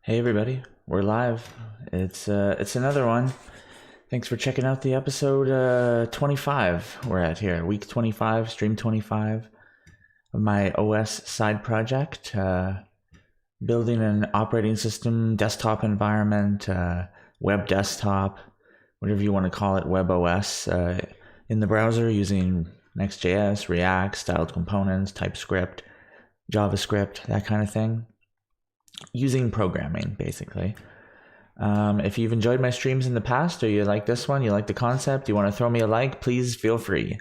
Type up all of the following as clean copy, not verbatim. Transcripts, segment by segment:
Hey everybody, we're live. It's another one. Thanks for checking out the episode 25 we're at here. Week 25, stream 25 of my OS side project. Building an operating system, desktop environment, web desktop, whatever you want to call it, web OS in the browser using Next.js, React, styled components, TypeScript, JavaScript, that kind of thing. Using programming, basically. If you've enjoyed my streams in the past, or you like this one, you like the concept, you want to throw me a like, please feel free.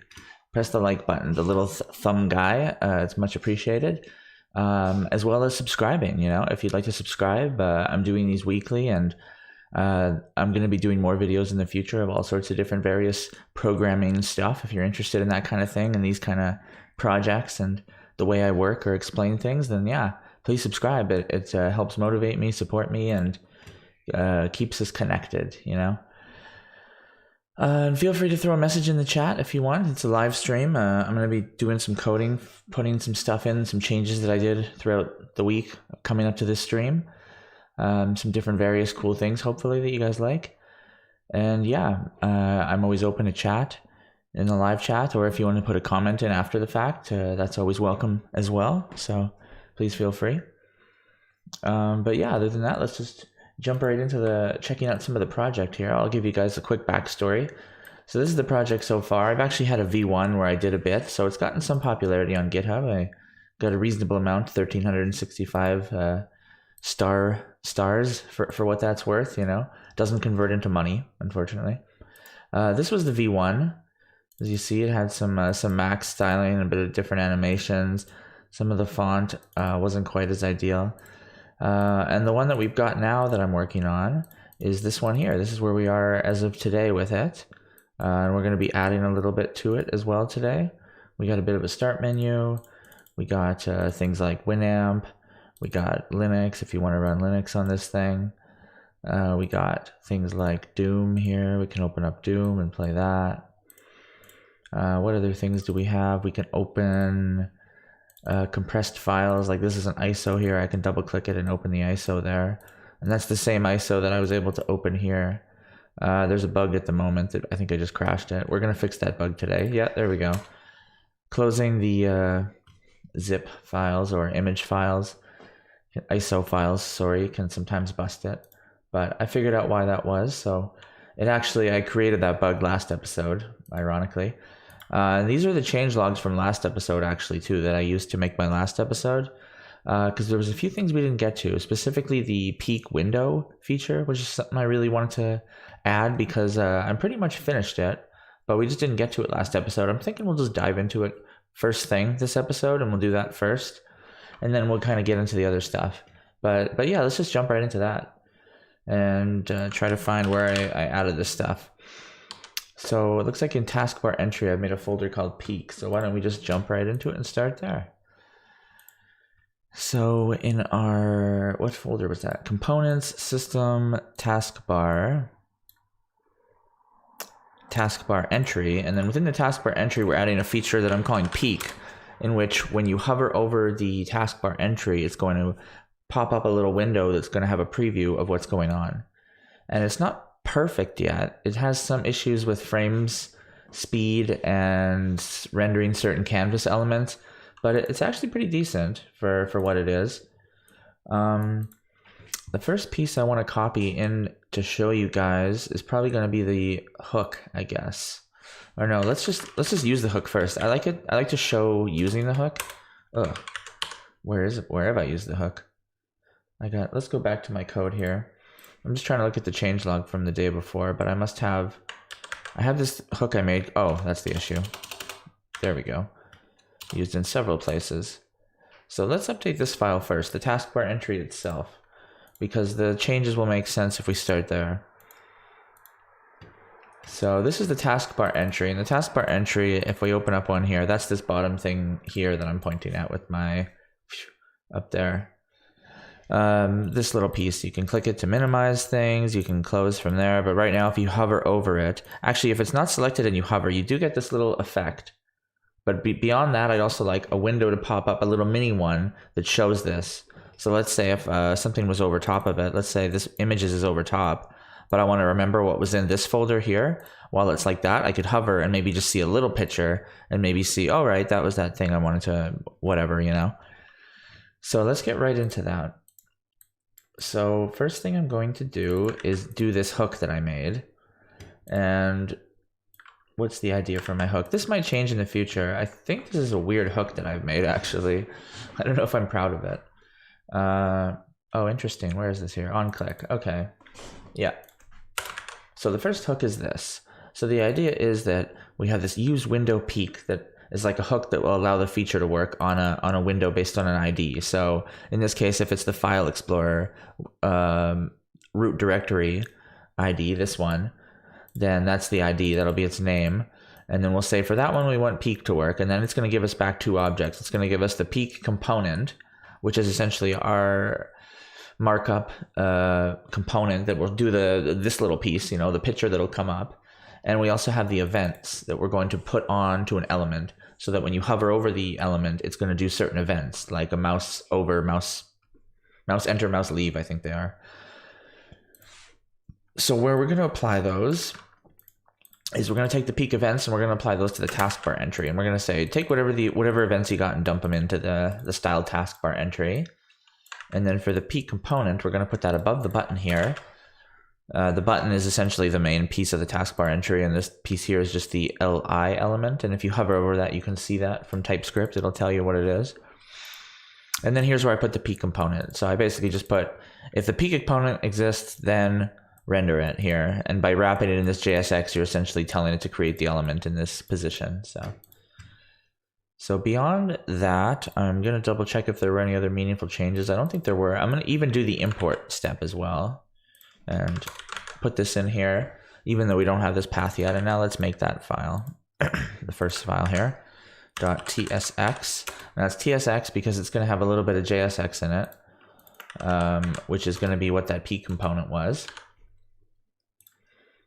Press the like button, the little thumb guy. It's much appreciated. As well as subscribing, if you'd like to subscribe. I'm doing these weekly, and I'm going to be doing more videos in the future of all sorts of different various programming stuff. If you're interested in that kind of thing and these kind of projects and the way I work or explain things, then yeah, please subscribe. It helps motivate me, support me, and keeps us connected, And feel free to throw a message in the chat if you want. It's a live stream. I'm going to be doing some coding, putting some stuff in, some changes that I did throughout the week coming up to this stream. Some different various cool things, hopefully, that you guys like. And yeah, I'm always open to chat in the live chat, or if you want to put a comment in after the fact, that's always welcome as well. So please feel free. But yeah, other than that, let's just jump right into checking out some of the project here. I'll give you guys a quick backstory. So this is the project so far. I've actually had a V1 where I did a bit, so it's gotten some popularity on GitHub. I got a reasonable amount, 1,365 stars for what that's worth. Doesn't convert into money, unfortunately. This was the V1. As you see, it had some Mac styling, a bit of different animations. Some of the font wasn't quite as ideal. And the one that we've got now that I'm working on is this one here. This is where we are as of today with it. And we're going to be adding a little bit to it as well today. We got a bit of a start menu. We got things like Winamp. We got Linux, if you want to run Linux on this thing. We got things like Doom here. We can open up Doom and play that. What other things do we have? We can open compressed files. Like this is an ISO here. I can double click it and open the ISO there. And that's the same ISO that I was able to open here. There's a bug at the moment that I think I just crashed it. We're going to fix that bug today. Yeah, there we go. Closing the zip files or image files. ISO files, sorry, can sometimes bust it. But I figured out why that was. So I created that bug last episode, ironically. These are the change logs from last episode, actually, too, that I used to make my last episode. Because there was a few things we didn't get to, specifically the peak window feature, which is something I really wanted to add because I'm pretty much finished it, but we just didn't get to it last episode. I'm thinking we'll just dive into it first thing this episode, and we'll do that first, and then we'll kind of get into the other stuff. But yeah, let's just jump right into that and try to find where I added this stuff. So it looks like in Taskbar Entry, I've made a folder called Peak. So why don't we just jump right into it and start there? So in what folder was that? Components, System, Taskbar Entry. And then within the Taskbar Entry, we're adding a feature that I'm calling Peak, in which when you hover over the Taskbar Entry, it's going to pop up a little window that's going to have a preview of what's going on. And it's not perfect yet. It has some issues with frames, speed, and rendering certain canvas elements, but it's actually pretty decent for what it is. The first piece I want to copy in to show you guys is probably going to be the hook, I guess. Or no, let's just use the hook first. I like it. I like to show using the hook. Oh, where is it? Where have I used the hook? Let's go back to my code here. I'm just trying to look at the changelog from the day before, but I have this hook I made. Oh, that's the issue. There we go. Used in several places. So let's update this file first, the taskbar entry itself, because the changes will make sense if we start there. So this is the taskbar entry, and the taskbar entry, if we open up one here, that's this bottom thing here that I'm pointing at with my up there. This little piece, you can click it to minimize things, you can close from there, but right now if you hover over it, actually if it's not selected and you hover, you do get this little effect. But beyond that, I'd also like a window to pop up, a little mini one that shows this. So let's say if something was over top of it, let's say this images is over top, but I want to remember what was in this folder here. While it's like that, I could hover and maybe just see a little picture and maybe see, oh, right, that was that thing I wanted to, whatever, you know. So let's get right into that. So first thing I'm going to do is do this hook that I made. And what's the idea for my hook? This might change in the future. I think this is a weird hook that I've made, actually. I don't know if I'm proud of it. Oh, interesting. Where is this here? On click. Okay. Yeah. So the first hook is this. So the idea is that we have this use window peek that is like a hook that will allow the feature to work on a window based on an ID. So in this case, if it's the File Explorer root directory ID, this one, then that's the ID. That'll be its name. And then we'll say for that one, we want peek to work. And then it's going to give us back two objects. It's going to give us the peek component, which is essentially our markup component that will do this little piece, you know, the picture that'll come up. And we also have the events that we're going to put on to an element so that when you hover over the element, it's going to do certain events like a mouse over, mouse enter, mouse leave, I think they are. So where we're going to apply those is we're going to take the peek events and we're going to apply those to the taskbar entry. And we're going to say, take whatever events you got and dump them into the style taskbar entry. And then for the peek component, we're going to put that above the button here. The button is essentially the main piece of the taskbar entry, and this piece here is just the LI element. And if you hover over that, you can see that from TypeScript. It'll tell you what it is. And then here's where I put the peek component. So I basically just put, if the peek component exists, then render it here. And by wrapping it in this JSX, you're essentially telling it to create the element in this position. So beyond that, I'm going to double check if there were any other meaningful changes. I don't think there were. I'm going to even do the import step as well and put this in here, even though we don't have this path yet. And now let's make that file, the first file here, .tsx. And that's tsx because it's going to have a little bit of JSX in it, which is going to be what that peek component was.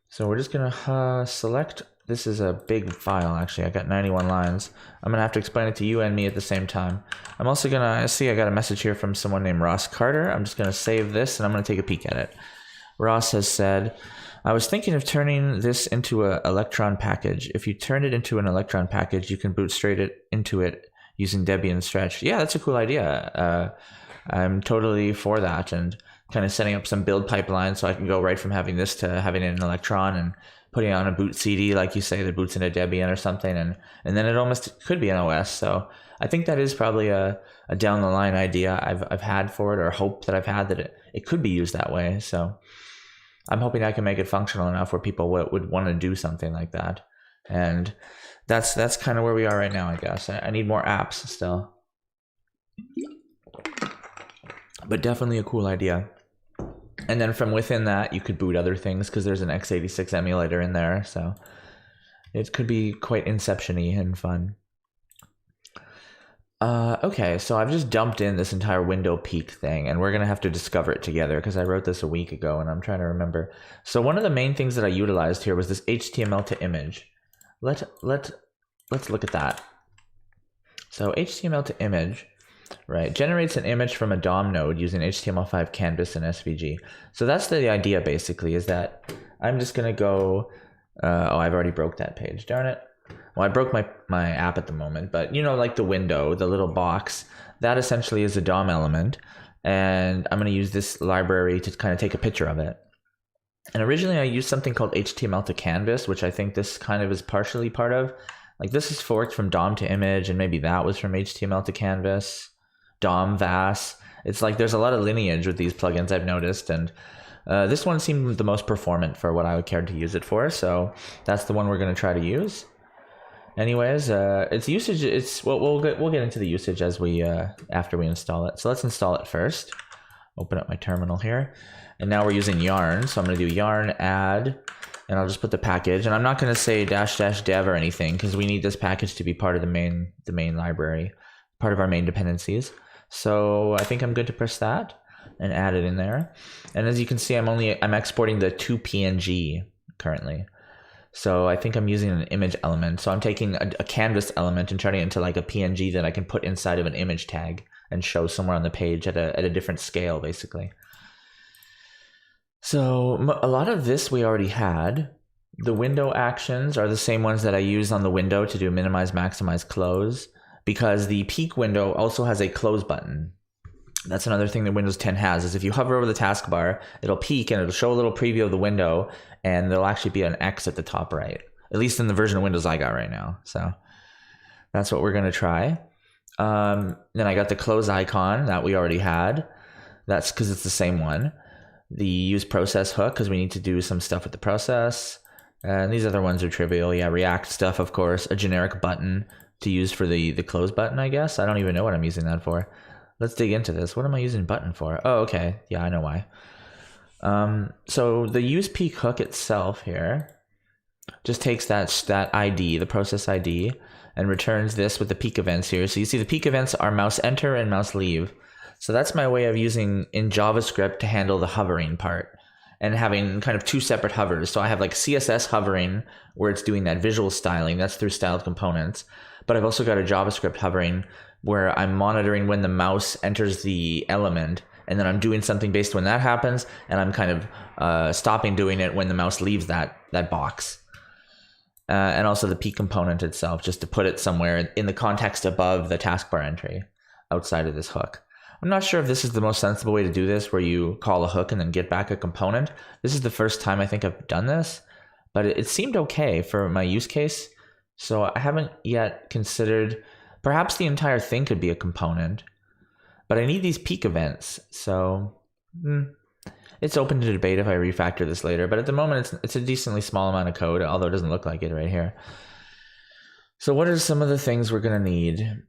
So we're just going to select. This is a big file, actually. I got 91 lines. I'm going to have to explain it to you and me at the same time. I'm also going to see I got a message here from someone named Ross Carter. I'm just going to save this and I'm going to take a peek at it. Ross has said, I was thinking of turning this into an Electron package. If you turn it into an Electron package, you can boot straight into it using Debian Stretch. Yeah, that's a cool idea. I'm totally for that, and kind of setting up some build pipeline so I can go right from having this to having it in Electron and putting it on a boot CD, like you say, that boots into Debian or something, and then it almost could be an OS. So I think that is probably a down the line idea I've had for it, or hope that I've had that it could be used that way. So I'm hoping I can make it functional enough where people would want to do something like that. And that's kind of where we are right now, I guess. I need more apps still. But definitely a cool idea. And then from within that, you could boot other things because there's an x86 emulator in there. So it could be quite Inception-y and fun. Okay, so I've just dumped in this entire window peek thing, and we're going to have to discover it together because I wrote this a week ago and I'm trying to remember. So one of the main things that I utilized here was this HTML to image. Let's look at that. So HTML to image, right, generates an image from a DOM node using HTML5 canvas and SVG. So that's the idea basically, is that I'm just going to go, oh, I've already broke that page, darn it. Well, I broke my app at the moment, but you know, like the window, the little box, that essentially is a DOM element. And I'm going to use this library to kind of take a picture of it. And originally I used something called HTML to canvas, which I think this kind of is partially part of. Like this is forked from DOM to image, and maybe that was from HTML to canvas, DOM, VAS. It's like there's a lot of lineage with these plugins I've noticed, and this one seemed the most performant for what I would care to use it for. So that's the one we're going to try to use. Anyways, its usage, we'll get into the usage as we after we install it. So let's install it first. Open up my terminal here, and now we're using yarn. So I'm going to do yarn add, and I'll just put the package. And I'm not going to say --dev or anything because we need this package to be part of the main library, part of our main dependencies. So I think I'm good to press that and add it in there. And as you can see, I'm exporting the 2PNG currently. So I think I'm using an image element. So I'm taking a canvas element and turning it into like a PNG that I can put inside of an image tag and show somewhere on the page at a different scale, basically. So a lot of this we already had. The window actions are the same ones that I used on the window to do minimize, maximize, close, because the peek window also has a close button. That's another thing that Windows 10 has, is if you hover over the taskbar, it'll peek and it'll show a little preview of the window, and there'll actually be an X at the top right, at least in the version of Windows I got right now. So that's what we're going to try. Then I got the close icon that we already had. That's because it's the same one. The use process hook, because we need to do some stuff with the process. And these other ones are trivial. Yeah, React stuff, of course. A generic button to use for the close button, I guess. I don't even know what I'm using that for. Let's dig into this. What am I using button for? Oh, okay. Yeah, I know why. So the use peek hook itself here just takes that ID, the process ID, and returns this with the peek events here. So you see the peek events are mouse enter and mouse leave. So that's my way of using in JavaScript to handle the hovering part and having kind of two separate hovers. So I have like CSS hovering where it's doing that visual styling. That's through styled components. But I've also got a JavaScript hovering where I'm monitoring when the mouse enters the element, and then I'm doing something based when that happens, and I'm kind of stopping doing it when the mouse leaves that box. And also the peek component itself, just to put it somewhere in the context above the taskbar entry outside of this hook. I'm not sure if this is the most sensible way to do this, where you call a hook and then get back a component. This is the first time I think I've done this, but it seemed okay for my use case. So I haven't yet considered, perhaps the entire thing could be a component, but I need these peek events. So it's open to debate if I refactor this later, but at the moment it's a decently small amount of code, although it doesn't look like it right here. So what are some of the things we're going to need?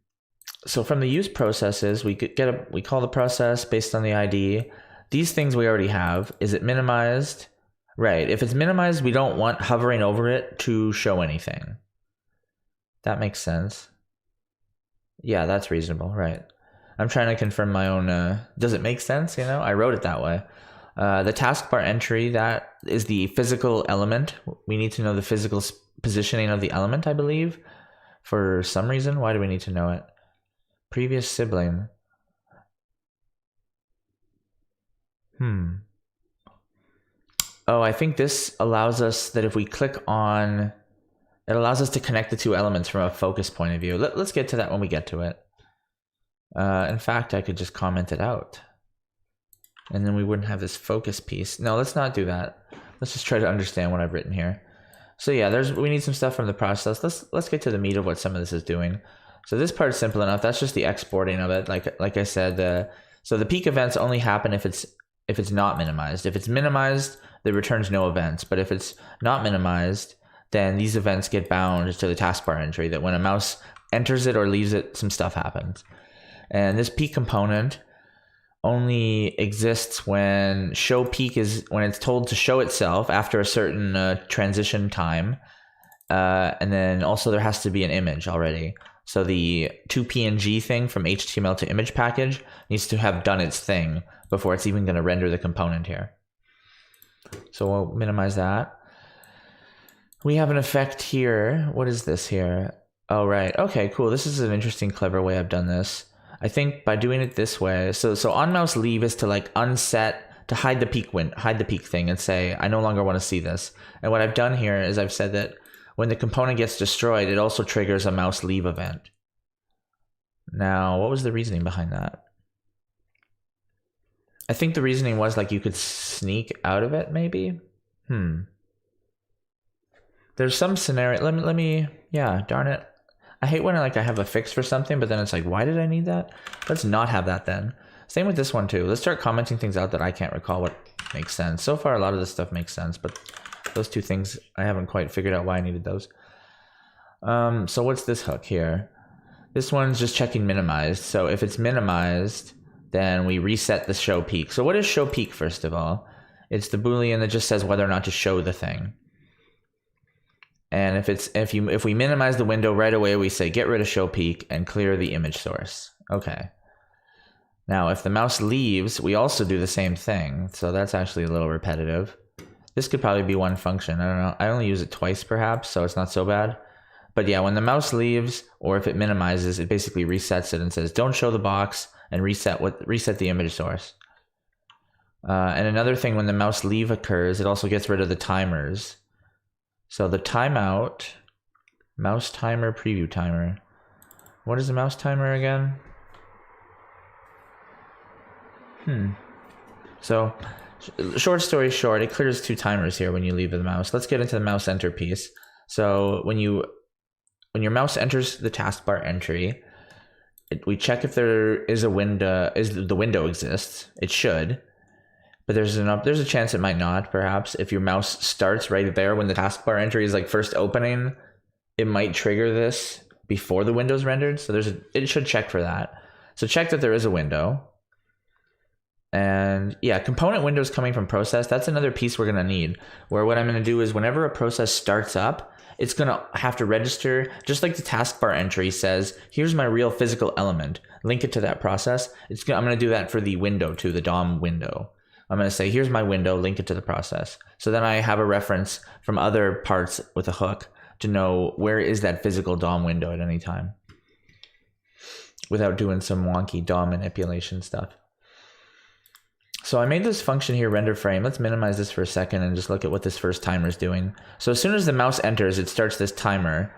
So from the use processes, we call the process based on the ID. These things we already have. Is it minimized? Right. If it's minimized, we don't want hovering over it to show anything. That makes sense. Yeah, that's reasonable. Right. I'm trying to confirm my own. Does it make sense? You know, I wrote it that way. The taskbar entry, that is the physical element. We need to know the physical positioning of the element, I believe, for some reason. Why do we need to know it? Previous sibling. Oh, I think this allows us that if we click on, it allows us to connect the two elements from a focus point of view. Let's get to that when we get to it. In fact, I could just comment it out, and then we wouldn't have this focus piece. No, let's not do that. Let's just try to understand what I've written here. So yeah, we need some stuff from the process. Let's get to the meat of what some of this is doing. So this part's simple enough. That's just the exporting of it. Like I said, so the peek events only happen if it's not minimized. If it's minimized, it returns no events. But if it's not minimized, then these events get bound to the taskbar entry, that when a mouse enters it or leaves it, some stuff happens. And this peek component only exists when show peek is when it's told to show itself after a certain transition time. And then also there has to be an image already. So the toPNG thing from HTML to image package needs to have done its thing before it's even going to render the component here. So we'll minimize that. We have an effect here. What is this here? Oh, right. Okay, cool. This is an interesting, clever way I've done this. I think by doing it this way, so on mouse leave is to like unset, to hide the peek thing and say, I no longer want to see this. And what I've done here is I've said that when the component gets destroyed, it also triggers a mouse leave event. Now, what was the reasoning behind that? I think the reasoning was like you could sneak out of it, maybe? There's some scenario. Let me, yeah, darn it. I hate when I have a fix for something, but then it's like, why did I need that? Let's not have that then. Same with this one too. Let's start commenting things out that I can't recall what makes sense. So far, a lot of this stuff makes sense, but those two things, I haven't quite figured out why I needed those. So what's this hook here? This one's just checking minimized. So if it's minimized, then we reset the show peek. So what is show peek, first of all? It's the Boolean that just says whether or not to show the thing. And if we minimize the window right away, we say get rid of show peek and clear the image source. Okay. Now, if the mouse leaves, we also do the same thing. So that's actually a little repetitive. This could probably be one function. I don't know. I only use it twice perhaps, so it's not so bad. But yeah, when the mouse leaves, or if it minimizes, it basically resets it and says, don't show the box and reset the image source. And another thing, when the mouse leave occurs, it also gets rid of the timers. So the timeout, mouse timer, preview timer. What is the mouse timer again? So short story short, it clears 2 timers here when you leave the mouse. Let's get into the mouse enter piece. So when your mouse enters the taskbar entry, we check if there is a window, the window exists. It should, but there's a chance it might not. Perhaps if your mouse starts right there when the taskbar entry is like first opening, it might trigger this before the window's rendered. So it should check for that. So check that there is a window. And yeah, component windows coming from process, that's another piece we're gonna need, where what I'm gonna do is whenever a process starts up, it's gonna have to register, just like the taskbar entry says, here's my real physical element, link it to that process. I'm gonna do that for the window too, the DOM window. I'm gonna say, here's my window, link it to the process. So then I have a reference from other parts with a hook to know where is that physical DOM window at any time, without doing some wonky DOM manipulation stuff. So I made this function here, render frame. Let's minimize this for a second and just look at what this first timer is doing. So as soon as the mouse enters, it starts this timer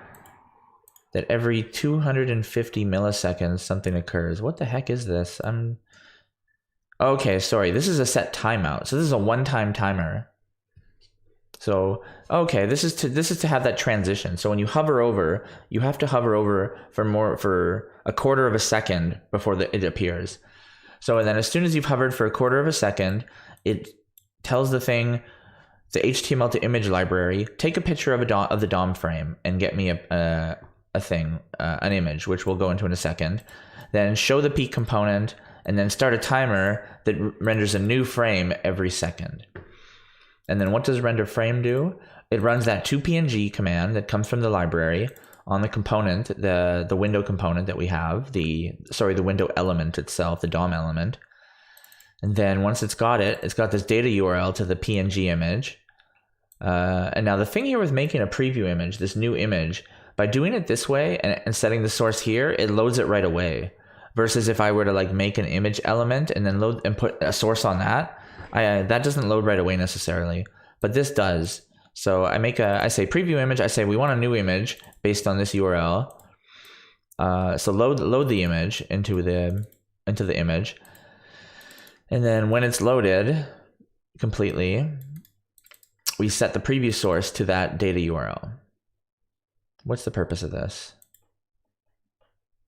that every 250 milliseconds something occurs. What the heck is this? Okay, sorry. This is a set timeout. So this is a one-time timer. So okay, this is to have that transition. So when you hover over, you have to hover over for a quarter of a second before it appears. So then as soon as you've hovered for a quarter of a second, it tells the thing, the HTML to image library, take a picture of the DOM frame and get me an image, which we'll go into in a second. Then show the peak component and then start a timer that renders a new frame every second. And then what does render frame do? It runs that toPNG command that comes from the library on the component, the window component that we have, the window element itself, the DOM element. And then once it's got this data URL to the PNG image. And now the thing here with making a preview image, this new image, by doing it this way and setting the source here, it loads it right away. Versus if I were to like make an image element and then load and put a source on that, that doesn't load right away necessarily, but this does. So I say preview image, I say we want a new image based on this URL. So load the image into the image. And then when it's loaded completely, we set the preview source to that data URL. What's the purpose of this?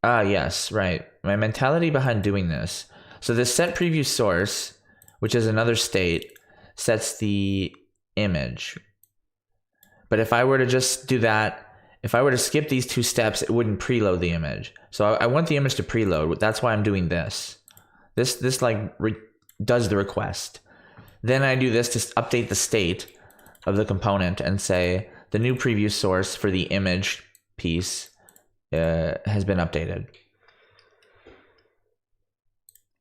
Yes, right. My mentality behind doing this. So this set preview source, which is another state, sets the image. But if I were to just do that, if I were to skip these 2 steps, it wouldn't preload the image. So I want the image to preload. That's why I'm doing this. This does the request. Then I do this to update the state of the component and say the new preview source for the image piece has been updated.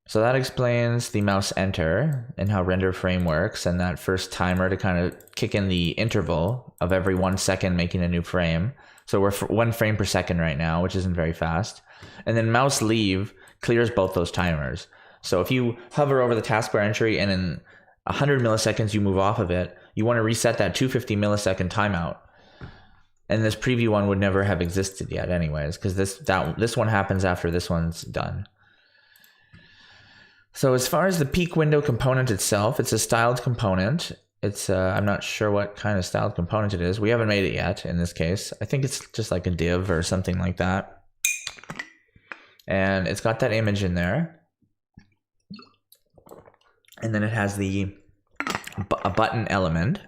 So that explains the mouse enter and how render frame works, and that first timer to kind of kick in the interval of every 1 second making a new frame. So we're 1 frame per second right now, which isn't very fast. And then mouse leave clears both those timers. So if you hover over the taskbar entry and in 100 milliseconds you move off of it, you want to reset that 250 millisecond timeout. And this preview one would never have existed yet anyways, because this one happens after this one's done. So as far as the peak window component itself, it's a styled component. It's I'm not sure what kind of styled component it is. We haven't made it yet in this case. I think it's just like a div or something like that. And it's got that image in there. And then it has a button element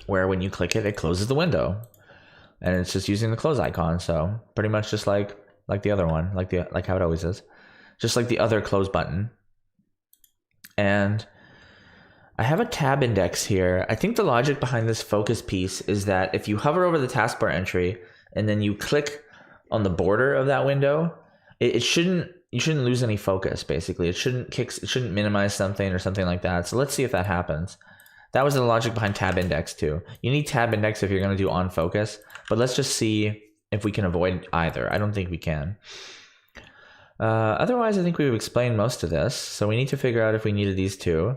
where when you click it, it closes the window. And it's just using the close icon. So pretty much just like the other one, like how it always is. Just like the other close button. And I have a tab index here. I think the logic behind this focus piece is that if you hover over the taskbar entry and then you click on the border of that window, you shouldn't lose any focus basically. It shouldn't minimize something or something like that. So let's see if that happens. That was the logic behind tab index too. You need tab index if you're going to do on focus, but let's just see if we can avoid either. I don't think we can. Otherwise, I think we've explained most of this. So we need to figure out if we needed these two.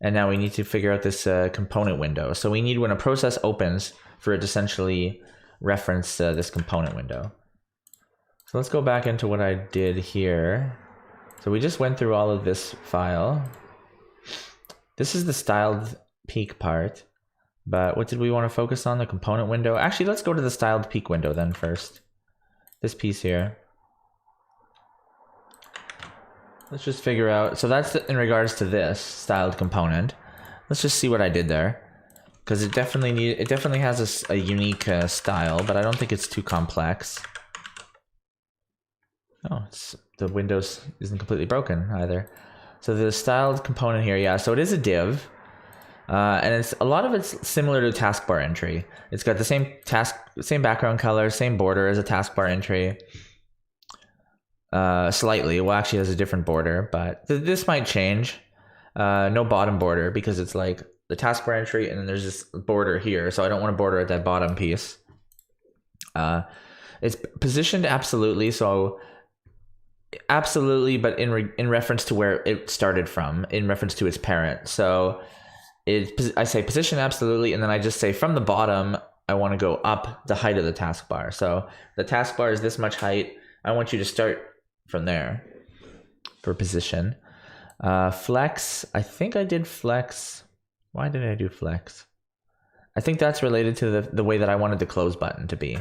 And now we need to figure out this component window. So we need, when a process opens, for it to essentially reference this component window. So let's go back into what I did here. So we just went through all of this file. This is the styled peak part. But what did we want to focus on? The component window? Actually, let's go to the styled peak window then first. This piece here. Let's just figure out. So that's in regards to this styled component. Let's just see what I did there. Because it definitely has a unique style, but I don't think it's too complex. Oh, the Windows isn't completely broken either. So the styled component here, yeah, so it is a div. And a lot of it's similar to Taskbar Entry. It's got the same background color, same border as a Taskbar Entry. Slightly, well, actually it has a different border, but this might change. No bottom border because it's like the Taskbar Entry and then there's this border here, so I don't want a border at that bottom piece. It's positioned absolutely, so absolutely, but in reference to where it started from, in reference to its parent. So I say position absolutely, and then I just say from the bottom, I want to go up the height of the taskbar. So the taskbar is this much height. I want you to start from there for position. Flex, I think I did flex. Why did I do flex? I think that's related to the way that I wanted the close button to be.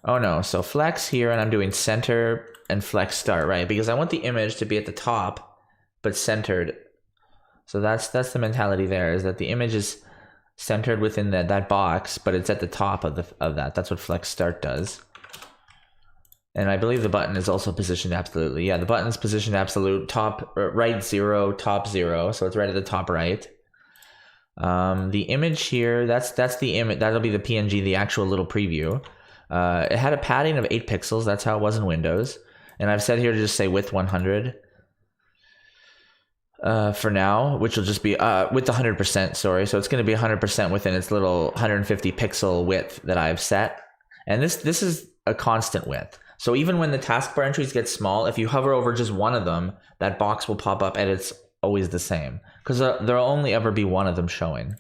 Oh no, so flex here, and I'm doing center and flex start, right? Because I want the image to be at the top, but centered. So that's the mentality there, is that the image is centered within that box, but it's at the top of that. That's what flex start does. And I believe the button is also positioned absolutely. Yeah, the button's positioned absolute, top right 0, top 0, so it's right at the top right. The image here, that's the image. That'll be the PNG, the actual little preview. It had a padding of 8 pixels. That's how it was in Windows. And I've set here to just say width 100 for now, which will just be with 100%, sorry. So it's going to be 100% within its little 150 pixel width that I've set. And this is a constant width. So even when the taskbar entries get small, if you hover over just one of them, that box will pop up and it's always the same. Because there'll only ever be one of them showing.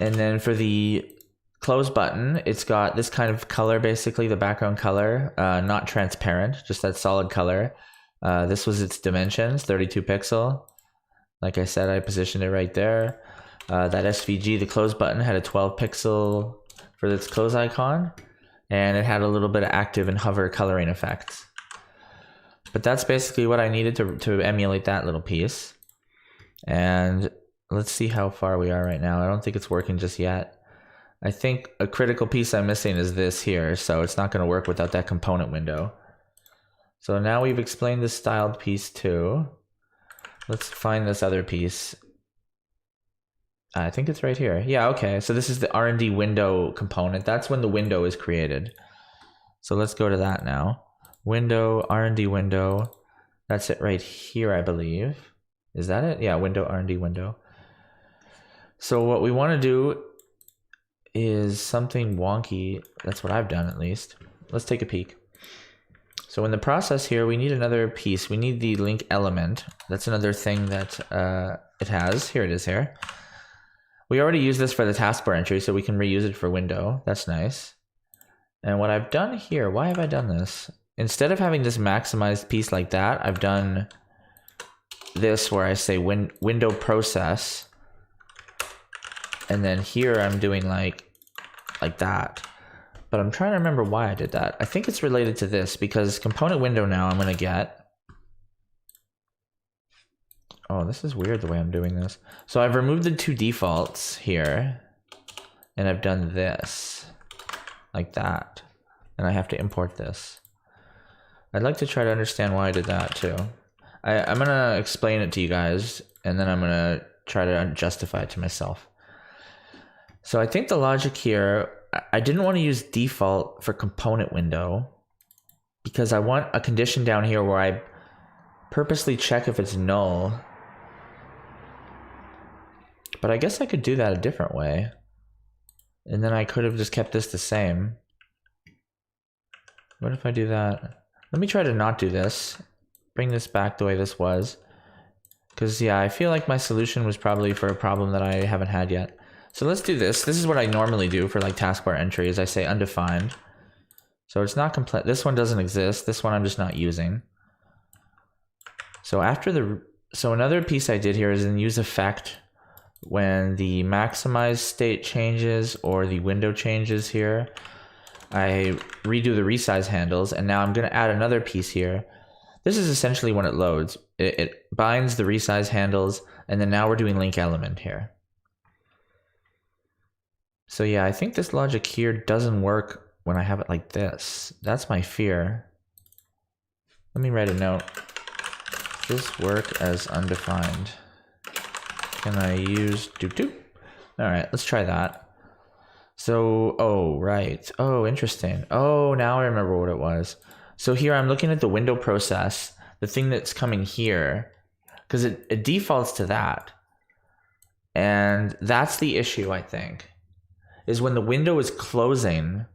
And then for the close button, it's got this kind of color, basically the background color, not transparent, just that solid color. This was its dimensions, 32 pixel. Like I said, I positioned it right there. That SVG, the close button, had a 12 pixel for its close icon, and it had a little bit of active and hover coloring effects. But that's basically what I needed to emulate that little piece. And let's see how far we are right now. I don't think it's working just yet. I think a critical piece I'm missing is this here, so it's not going to work without that component window. So now we've explained the styled piece too. Let's find this other piece. I think it's right here. Yeah, okay. So this is the R&D window component. That's when the window is created. So let's go to that now. Window, R&D window. That's it right here, I believe. Is that it? Yeah, window, R&D window. So what we want to do is something wonky. That's what I've done, at least. Let's take a peek. So in the process here, we need another piece. We need the link element. That's another thing that it has. Here it is here. We already used this for the taskbar entry, so we can reuse it for window. That's nice. And what I've done here, why have I done this? Instead of having this maximized piece like that, I've done this where I say window process. And then here I'm doing like that. But I'm trying to remember why I did that. I think it's related to this because component window now I'm going to get. Oh, this is weird the way I'm doing this. So I've removed the 2 defaults here. And I've done this. Like that. And I have to import this. I'd like to try to understand why I did that too. I'm going to explain it to you guys. And then I'm going to try to justify it to myself. So I think the logic here, I didn't want to use default for component window because I want a condition down here where I purposely check if it's null. But I guess I could do that a different way. And then I could have just kept this the same. What if I do that? Let me try to not do this. Bring this back the way this was. Because, yeah, I feel like my solution was probably for a problem that I haven't had yet. So let's do this. This is what I normally do for like taskbar entry is I say undefined. So it's not complete. This one doesn't exist. This one I'm just not using. So another piece I did here is in use effect when the maximize state changes or the window changes here. I redo the resize handles, and now I'm going to add another piece here. This is essentially when it loads. It binds the resize handles, and then now we're doing link element here. So yeah, I think this logic here doesn't work when I have it like this. That's my fear. Let me write a note. Does this work as undefined? Can I use doo-doo? All right, let's try that. So, oh, right. Oh, interesting. Oh, now I remember what it was. So here I'm looking at the window process, the thing that's coming here, because it defaults to that. And that's the issue, I think, is when the window is closing.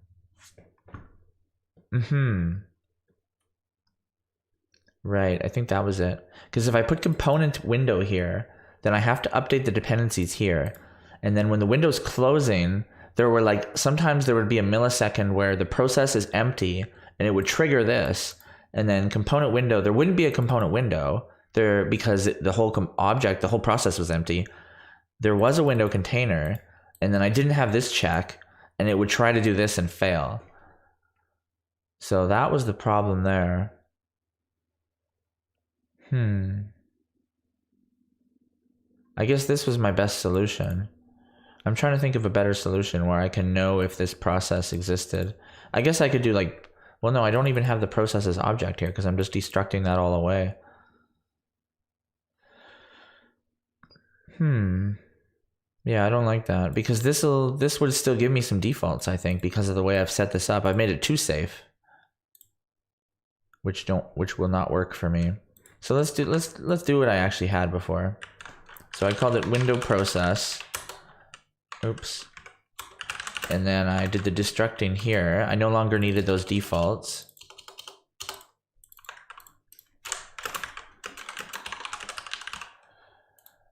Right, I think that was it. Because if I put component window here, then I have to update the dependencies here. And then when the window's closing, there were like, sometimes there would be a millisecond where the process is empty and it would trigger this. And then component window, there wouldn't be a component window there because the whole object, the whole process was empty. There was a window container, and then I didn't have this check, and it would try to do this and fail. So that was the problem there. I guess this was my best solution. I'm trying to think of a better solution where I can know if this process existed. I guess I could do like, well, no, I don't even have the process as object here because I'm just destructing that all away. Yeah, I don't like that because this would still give me some defaults, I think, because of the way I've set this up. I've made it too safe, which will not work for me. So let's do what I actually had before. So I called it window process. Oops. And then I did the destructing here. I no longer needed those defaults.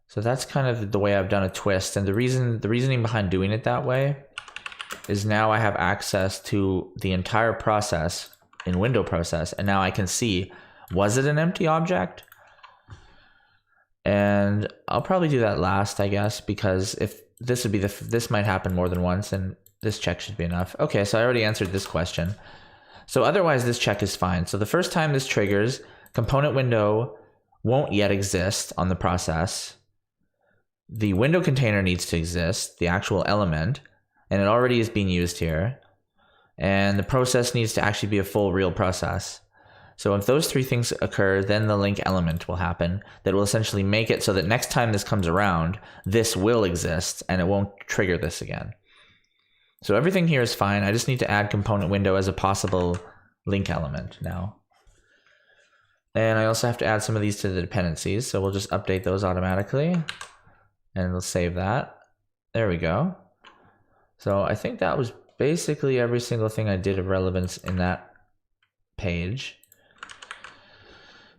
So that's kind of the way I've done a twist. And the reasoning behind doing it that way is now I have access to the entire process in window process. And now I can see, was it an empty object? And I'll probably do that last, I guess, because if this would be this might happen more than once, and this check should be enough. Okay, so I already answered this question. So otherwise this check is fine. So the first time this triggers, component window won't yet exist on the process. The window container needs to exist, the actual element, and it already is being used here. And the process needs to actually be a full real process. So if those three things occur, then the link element will happen that will essentially make it so that next time this comes around, this will exist and it won't trigger this again. So everything here is fine. I just need to add component window as a possible link element now. And I also have to add some of these to the dependencies. So we'll just update those automatically and we'll save that. There we go. So I think that was basically every single thing I did of relevance in that page.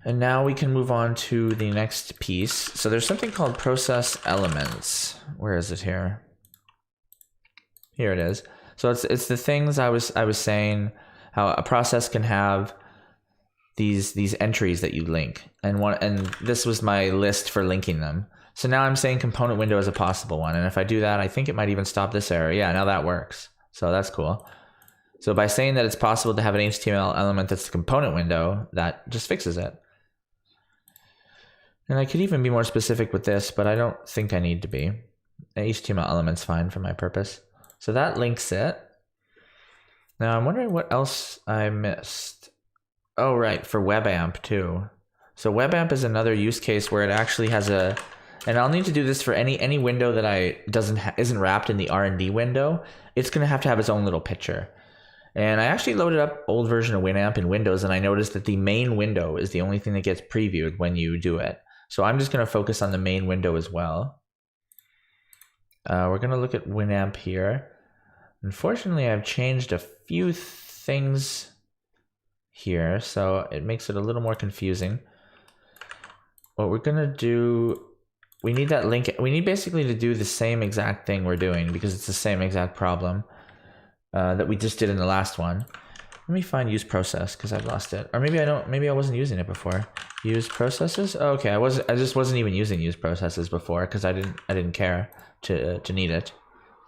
And now we can move on to the next piece. So there's something called process elements. Where is it here? Here it is. So it's the things I was saying, how a process can have these entries that you link. And this was my list for linking them. So now I'm saying component window is a possible one. And if I do that, I think it might even stop this error. Yeah, now that works. So that's cool. So by saying that it's possible to have an HTML element that's the component window, that just fixes it. And I could even be more specific with this, but I don't think I need to be. An HTML element's fine for my purpose. So that links it. Now I'm wondering what else I missed. Oh, right, for WebAmp too. So WebAmp is another use case where it actually has a, and I'll need to do this for any window that isn't wrapped in the R&D window. It's going to have its own little picture. And I actually loaded up old version of Winamp in Windows, and I noticed that the main window is the only thing that gets previewed when you do it. So I'm just going to focus on the main window as well. We're going to look at Winamp here. Unfortunately, I've changed a few things here, so it makes it a little more confusing. What we're gonna do, we need that link. We need basically to do the same exact thing we're doing because it's the same exact problem that we just did in the last one. Let me find use process because I've lost it, or maybe I don't. Maybe I wasn't using it before. Use processes. Oh, okay, I just wasn't even using use processes before because I didn't care to need it,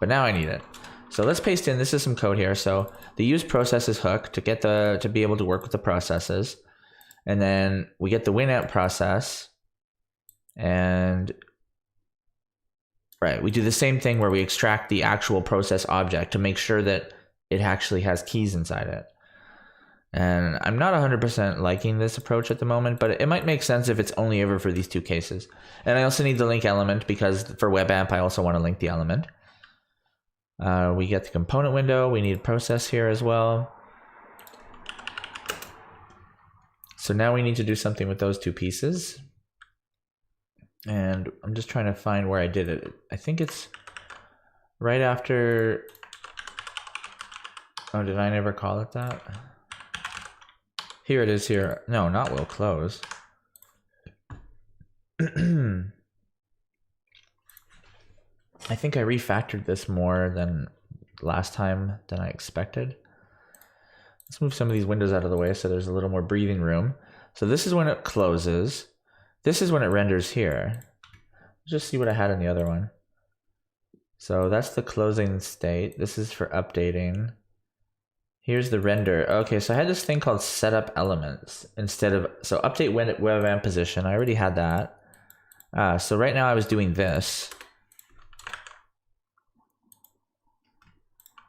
but now I need it. So let's paste in. This is some code here. So the use processes hook to be able to work with the processes, and then we get the winamp process, and right, we do the same thing where we extract the actual process object to make sure that it actually has keys inside it. And I'm not 100% liking this approach at the moment, but it might make sense if it's only ever for these two cases. And I also need the link element because for WebAmp, I also want to link the element. We get the component window. We need process here as well. So now we need to do something with those two pieces. And I'm just trying to find where I did it. I think it's right after. Oh, did I never call it that? Here it is here. No, not will close. I think I refactored this more than last time than I expected. Let's move some of these windows out of the way so there's a little more breathing room. So this is when it closes. This is when it renders here. Just see what I had in the other one. So that's the closing state. This is for updating. Here's the render. Okay, so I had this thing called setup elements instead of, so update WebAmp position. I already had that. So right now I was doing this.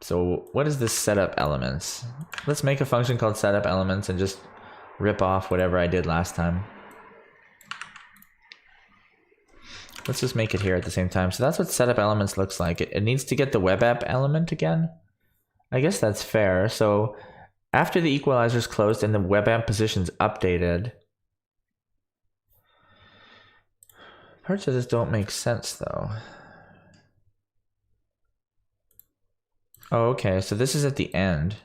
So what is this setup elements? Let's make a function called setup elements and just rip off whatever I did last time. Let's just make it here at the same time. So that's what setup elements looks like. It needs to get the WebApp element again. I guess that's fair. So after the equalizer is closed and the WebAmp position's updated, parts of this don't make sense though. Oh, okay. So this is at the end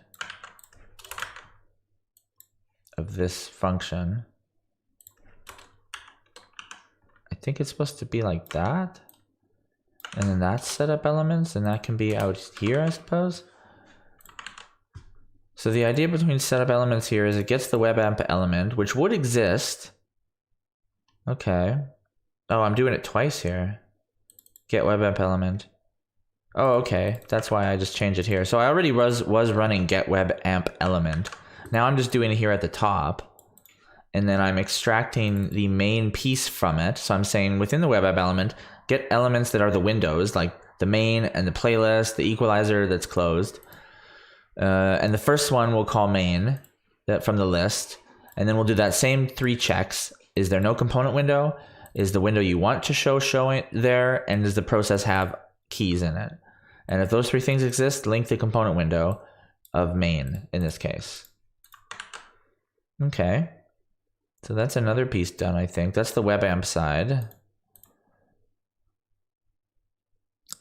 of this function. I think it's supposed to be like that. And then that's setup elements, and that can be out here, I suppose. So the idea between setup elements here is it gets the WebAmp element, which would exist. Okay. Oh, I'm doing it twice here. Get WebAmp element. Oh, okay. That's why I just changed it here. So I already was running get WebAmp element. Now I'm just doing it here at the top. And then I'm extracting the main piece from it. So I'm saying within the WebApp element, get elements that are the windows, like the main and the playlist, the equalizer that's closed. And the first one we'll call main from the list. And then we'll do that same 3 checks. Is there no component window? Is the window you want to show it there? And does the process have keys in it? And if those 3 things exist, link the component window of main in this case. Okay. So that's another piece done, I think. That's the WebAmp side.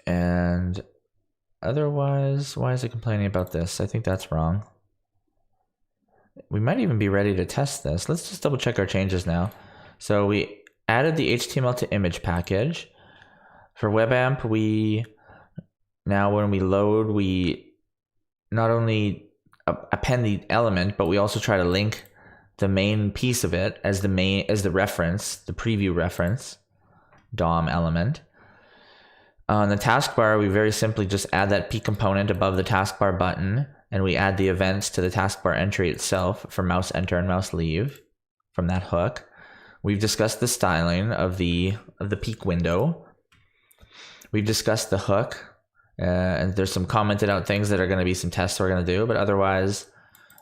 And otherwise, why is it complaining about this? I think that's wrong. We might even be ready to test this. Let's just double check our changes now. So we added the HTML to image package. For WebAmp, now when we load, we not only append the element, but we also try to link the main piece of it as the reference, the preview reference, DOM element. On the taskbar, we very simply just add that P component above the taskbar button, and we add the events to the taskbar entry itself for mouse enter and mouse leave from that hook. We've discussed the styling of the peak window. We've discussed the hook, and there's some commented out things that are going to be some tests we're going to do, but otherwise,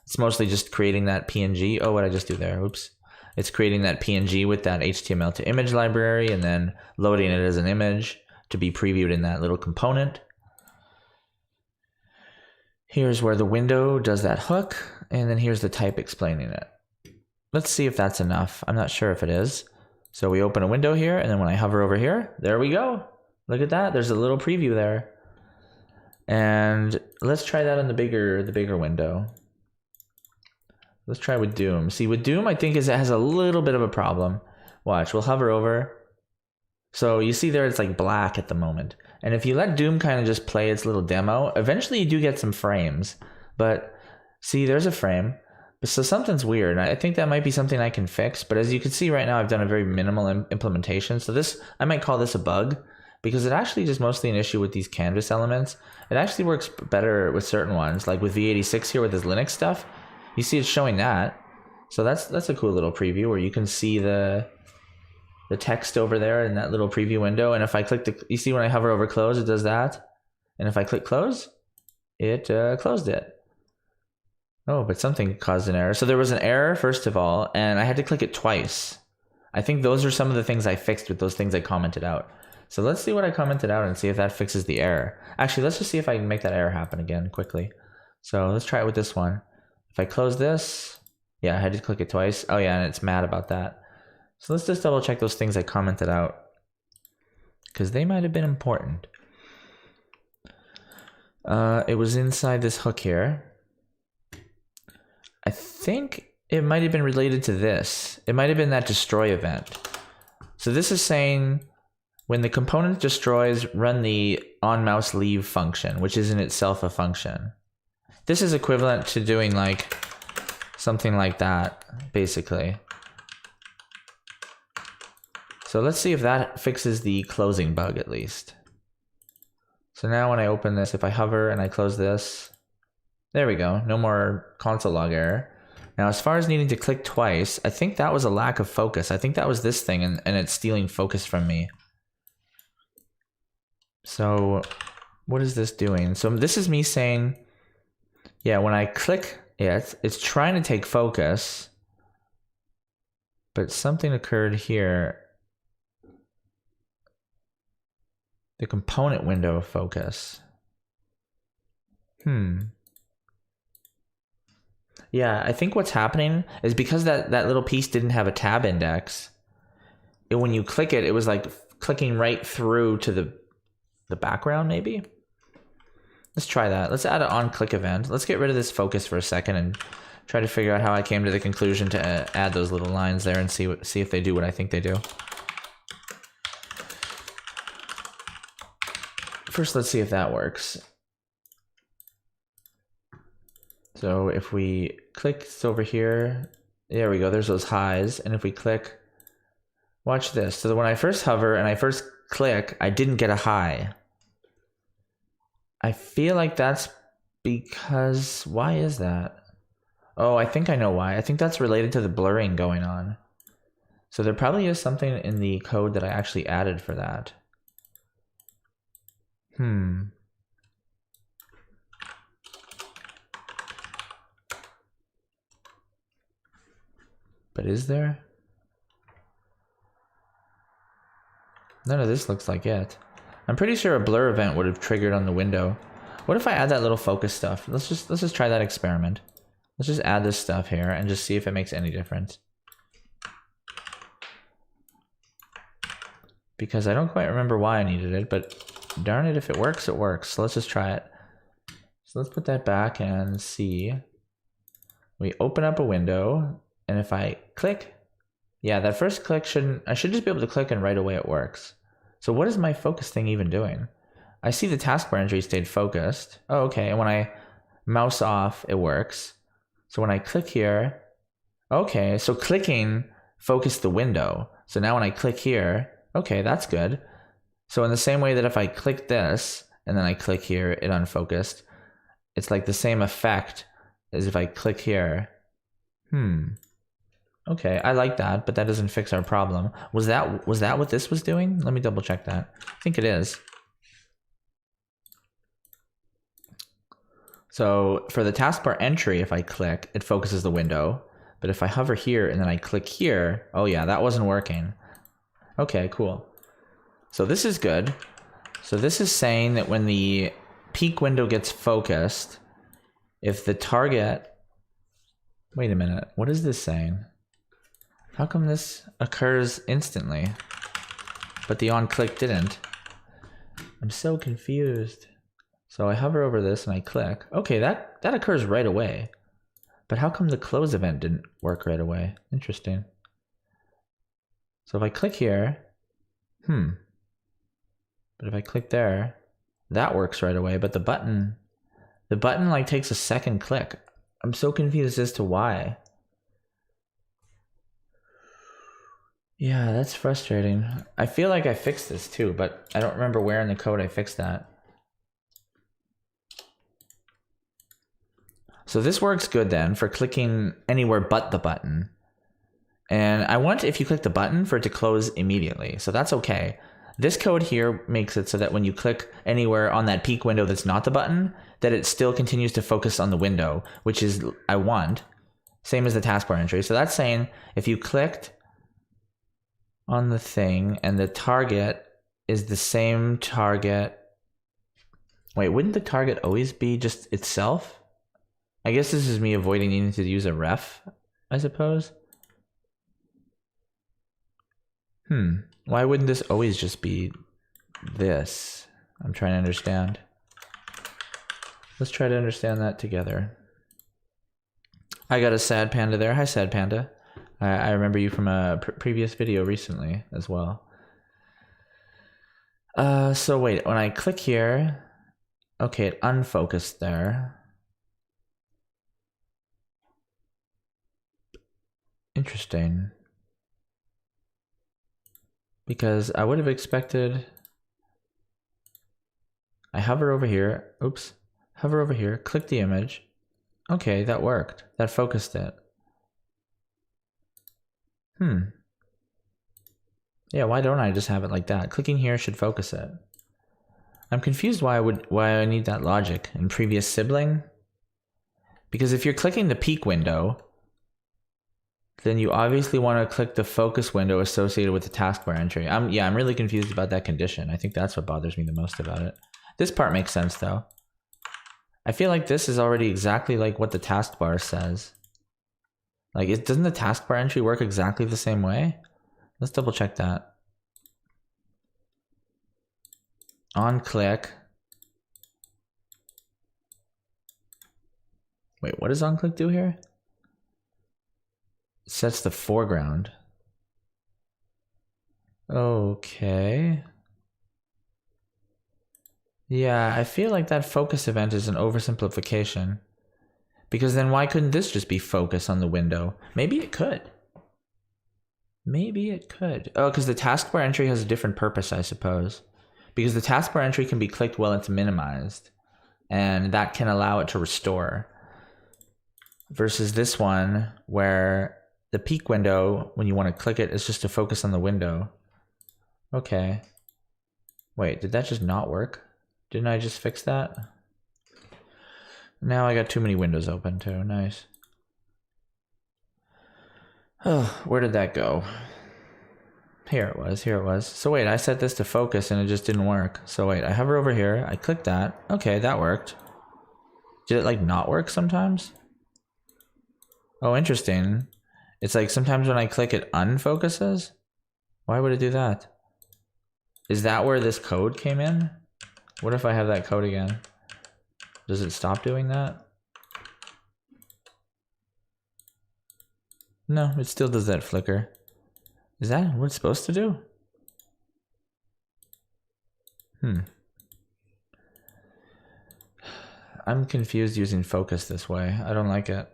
it's mostly just creating that PNG. Oh, what did I just do there? Oops. It's creating that PNG with that HTML to image library and then loading it as an image to be previewed in that little component. Here's where the window does that hook, and then here's the type explaining it. Let's see if that's enough. I'm not sure if it is. So we open a window here, and then when I hover over here, there we go. Look at that. There's a little preview there. And let's try that on the bigger window. Let's try with Doom. See, with Doom, I think it has a little bit of a problem. Watch, we'll hover over. So you see there, it's like black at the moment. And if you let Doom kind of just play its little demo, eventually you do get some frames. But see, there's a frame. So something's weird. I think that might be something I can fix. But as you can see right now, I've done a very minimal implementation. So this, I might call this a bug, because it actually just mostly an issue with these canvas elements. It actually works better with certain ones, like with V86 here with this Linux stuff. You see it's showing that. So that's a cool little preview where you can see the text over there in that little preview window. And if I click you see when I hover over close, it does that. And if I click close, it closed it. Oh, but something caused an error. So there was an error, first of all, and I had to click it twice. I think those are some of the things I fixed with those things I commented out. So let's see what I commented out and see if that fixes the error. Actually, let's just see if I can make that error happen again quickly. So let's try it with this one. If I close this, yeah, I had to click it twice. Oh yeah, and it's mad about that. So let's just double check those things I commented out, because they might have been important. It was inside this hook here. I think it might have been related to this. It might have been that destroy event. So this is saying when the component destroys, run the onMouseLeave function, which is in itself a function. This is equivalent to doing like something like that, basically. So let's see if that fixes the closing bug at least. So now when I open this, if I hover and I close this, there we go, no more console log error. Now as far as needing to click twice, I think that was a lack of focus. I think that was this thing and it's stealing focus from me. So what is this doing? So this is me saying, yeah, when I click it, it's trying to take focus, but something occurred here. The component window of focus. Yeah, I think what's happening is because that little piece didn't have a tab index, when you click it, it was like clicking right through to the background maybe? Let's try that. Let's add an onClick event. Let's get rid of this focus for a second and try to figure out how I came to the conclusion to add those little lines there and see if they do what I think they do. First, let's see if that works. So if we click it's over here, there we go, there's those highs. And if we click, watch this. So when I first hover and I first click, I didn't get a high. I feel like that's because, why is that? Oh, I think I know why. I think that's related to the blurring going on. So there probably is something in the code that I actually added for that. But is there? None of this looks like it. I'm pretty sure a blur event would have triggered on the window. What if I add that little focus stuff? Let's just try that experiment. Let's just add this stuff here and just see if it makes any difference. Because I don't quite remember why I needed it, but darn it, if it works, it works. So let's just try it. So let's put that back and see. We open up a window, and if I click, yeah, that first click I should just be able to click and right away it works. So what is my focus thing even doing? I see the taskbar entry stayed focused. Oh, okay, and when I mouse off, it works. So when I click here, okay, so clicking focused the window. So now when I click here, okay, that's good. So in the same way that if I click this and then I click here, it unfocused. It's like the same effect as if I click here. Okay, I like that, but that doesn't fix our problem. Was that what this was doing? Let me double check that. I think it is. So for the taskbar entry, if I click, it focuses the window. But if I hover here and then I click here, oh yeah, that wasn't working. Okay, cool. So this is good. So this is saying that when the peak window gets focused, if the target... Wait a minute, what is this saying? How come this occurs instantly, but the onClick didn't? I'm so confused. So I hover over this and I click. Okay, that occurs right away. But how come the close event didn't work right away? Interesting. So if I click here, but if I click there, that works right away, but the button like takes a second click. I'm so confused as to why. Yeah, that's frustrating. I feel like I fixed this too, but I don't remember where in the code I fixed that. So this works good then for clicking anywhere but the button. And I want, if you click the button, for it to close immediately. So that's okay. This code here makes it so that when you click anywhere on that peek window that's not the button, that it still continues to focus on the window, which is I want. Same as the taskbar entry. So that's saying if you clicked on the thing and the target is the same target. Wait, wouldn't the target always be just itself? I guess this is me avoiding needing to use a ref, I suppose. Why wouldn't this always just be this? I'm trying to understand. Let's try to understand that together. I got a sad panda there. Hi, sad panda. I remember you from a previous video recently as well. So wait, when I click here, okay, it unfocused there. Interesting. Because I would have expected, I hover over here, oops, hover over here, click the image. Okay, that worked. That focused it. Yeah, why don't I just have it like that? Clicking here should focus it. I'm confused why I need that logic in previous sibling. Because if you're clicking the peek window, then you obviously want to click the focus window associated with the taskbar entry. I'm really confused about that condition. I think that's what bothers me the most about it. This part makes sense though. I feel like this is already exactly like what the taskbar says. Like, doesn't the taskbar entry work exactly the same way? Let's double check that. On click. Wait, what does on click do here? It sets the foreground. Okay. Yeah, I feel like that focus event is an oversimplification. Because then why couldn't this just be focus on the window? Maybe it could. Maybe it could. Oh, because the taskbar entry has a different purpose, I suppose. Because the taskbar entry can be clicked while it's minimized. And that can allow it to restore. Versus this one, where the peek window, when you want to click it, is just to focus on the window. Okay. Wait, did that just not work? Didn't I just fix that? Now I got too many windows open too. Nice. Oh, where did that go? Here it was, here it was. So wait, I set this to focus and it just didn't work. So wait, I hover over here, I click that. Okay, that worked. Did it like not work sometimes? Oh, interesting. It's like sometimes when I click it unfocuses? Why would it do that? Is that where this code came in? What if I have that code again? Does it stop doing that? No, it still does that flicker. Is that what it's supposed to do? I'm confused using focus this way. I don't like it.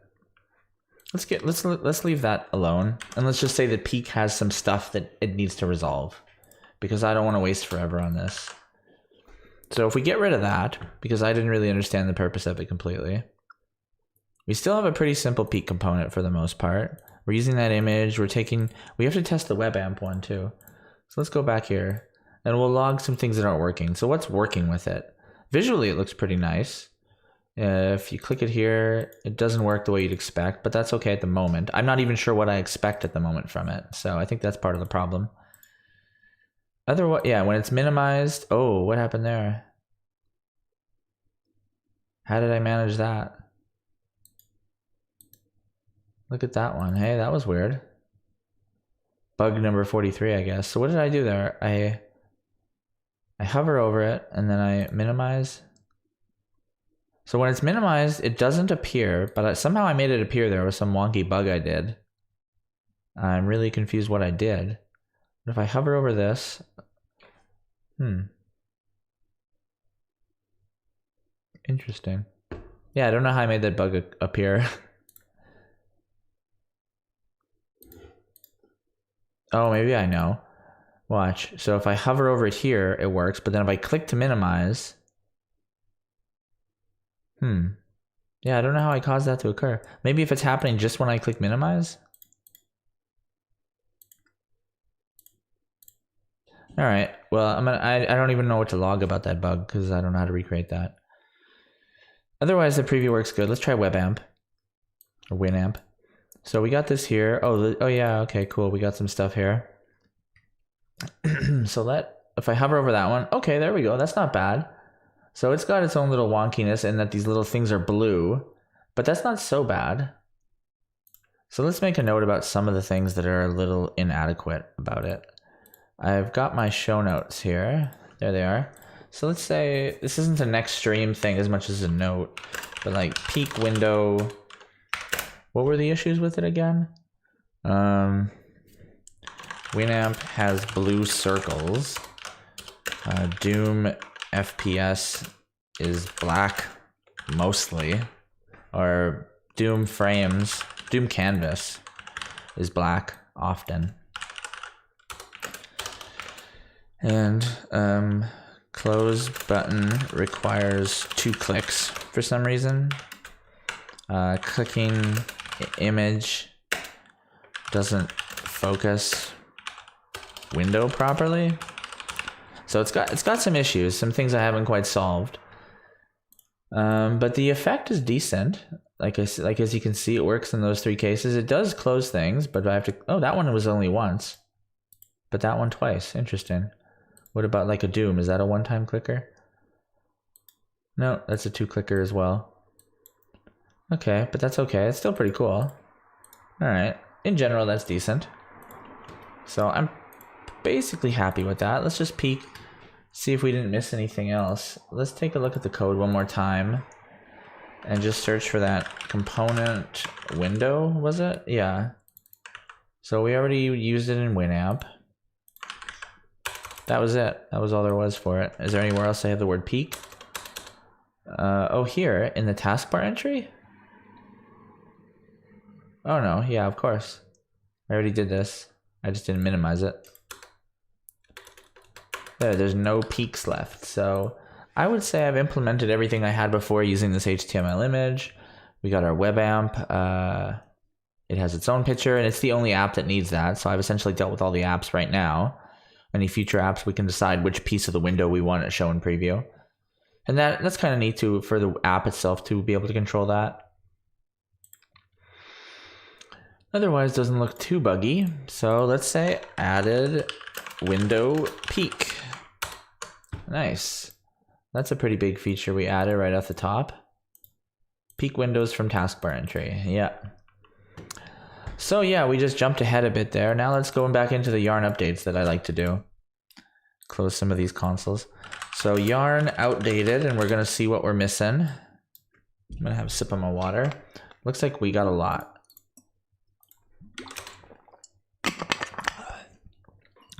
Let's leave that alone, and let's just say that peek has some stuff that it needs to resolve, because I don't want to waste forever on this. So if we get rid of that, because I didn't really understand the purpose of it completely, we still have a pretty simple peek component for the most part. We're using that image. We have to test the web amp one too. So let's go back here and we'll log some things that aren't working. So what's working with it? Visually, it looks pretty nice. If you click it here, it doesn't work the way you'd expect, but that's okay at the moment. I'm not even sure what I expect at the moment from it. So I think that's part of the problem. Otherwise, yeah, when it's minimized, oh, what happened there? How did I manage that? Look at that one. Hey, that was weird. Bug number 43, I guess. So what did I do there? I hover over it and then I minimize. So when it's minimized, it doesn't appear, but somehow I made it appear there was some wonky bug I did. I'm really confused what I did. But if I hover over this, interesting. Yeah, I don't know how I made that bug appear. Oh, maybe I know. Watch. So if I hover over it here, it works. But then if I click to minimize... Yeah, I don't know how I caused that to occur. Maybe if it's happening just when I click minimize? Alright, well, I don't even know what to log about that bug because I don't know how to recreate that. Otherwise, the preview works good. Let's try WebAmp. Or WinAmp. So we got this here. Oh yeah, okay, cool. We got some stuff here. So if I hover over that one, okay, there we go. That's not bad. So it's got its own little wonkiness in that these little things are blue, but that's not so bad. So let's make a note about some of the things that are a little inadequate about it. I've got my show notes here. There they are. So let's say this isn't a next stream thing as much as a note, but like peak window. What were the issues with it again? Winamp has blue circles. Doom FPS is black mostly, or Doom canvas is black often. And close button requires 2 clicks for some reason. Clicking image doesn't focus window properly. So it's got some issues, some things I haven't quite solved. But the effect is decent. Like as you can see, it works in those 3 cases. It does close things, but I have to. Oh, that one was only once, but that one twice. Interesting. What about like a Doom? Is that a one-time clicker? No, that's a 2 clicker as well. Okay, but that's okay. It's still pretty cool. All right. In general, that's decent. So I'm basically happy with that. Let's just peek, see if we didn't miss anything else. Let's take a look at the code one more time and just search for that component window, was it? Yeah. So we already used it in Winamp. That was it. That was all there was for it. Is there anywhere else I have the word peak? Oh, here in the taskbar entry? Oh no, yeah, of course. I already did this. I just didn't minimize it. There's no peaks left. So I would say I've implemented everything I had before using this HTML image. We got our WebAmp. It has its own picture, and it's the only app that needs that. So I've essentially dealt with all the apps right now. Any future apps, we can decide which piece of the window we want to show in preview. And that's kind of neat too, for the app itself to be able to control that. Otherwise, doesn't look too buggy. So let's say added window peak. Nice. That's a pretty big feature we added right off the top. Peak windows from Taskbar Entry. Yeah. So yeah, we just jumped ahead a bit there. Now let's go back into the Yarn updates that I like to do. Close some of these consoles. So Yarn outdated, and we're going to see what we're missing. I'm going to have a sip of my water. Looks like we got a lot.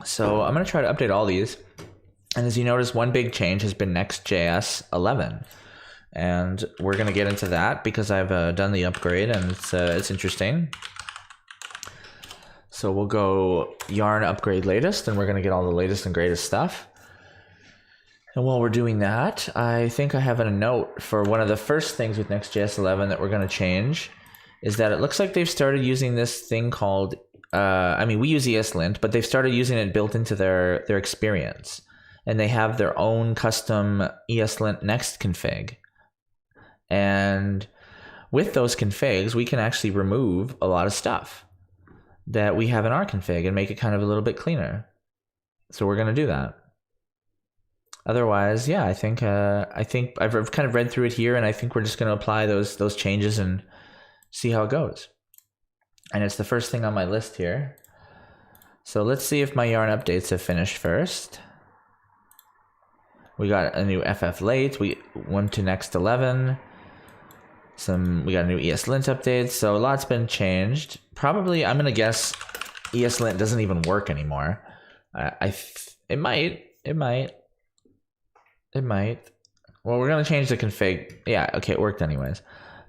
So I'm going to try to update all these. And as you notice, one big change has been Next.js 11. And we're going to get into that because I've done the upgrade, and it's interesting. So we'll go Yarn upgrade latest, and we're going to get all the latest and greatest stuff. And while we're doing that, I think I have a note for one of the first things with Next.js 11 that we're going to change is that it looks like they've started using this thing called, I mean, we use eslint, but they've started using it built into their experience. And they have their own custom eslint next config. And with those configs, we can actually remove a lot of stuff that we have in our config and make it kind of a little bit cleaner. So we're going to do that. Otherwise, yeah, I think I've kind of read through it here, and I think we're just going to apply those changes and see how it goes. And it's the first thing on my list here. So let's see if my Yarn updates have finished first. We got a new FF late. We went to Next 11. We got a new eslint update, so a lot's been changed. Probably, I'm gonna guess eslint doesn't even work anymore. It might. Well, we're gonna change the config. Yeah, okay, it worked anyways.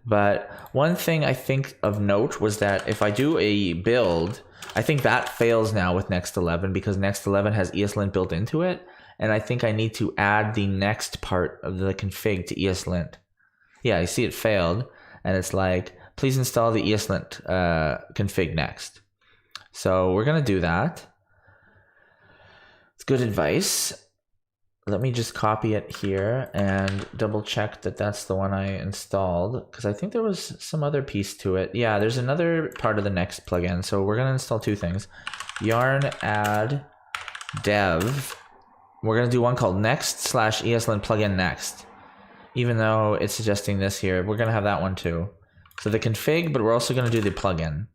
But one thing I think of note was that if I do a build, I think that fails now with Next 11 because Next 11 has eslint built into it, and I think I need to add the next part of the config to eslint. Yeah, I see it failed, and it's like, please install the eslint config next. So we're gonna do that. It's good advice. Let me just copy it here and double check that that's the one I installed, because I think there was some other piece to it. Yeah, there's another part of the next plugin. So we're gonna install two things. Yarn add dev. We're gonna do one called next/eslint plugin next. Even though it's suggesting this here, we're gonna have that one too. So the config, but we're also gonna do the plugin.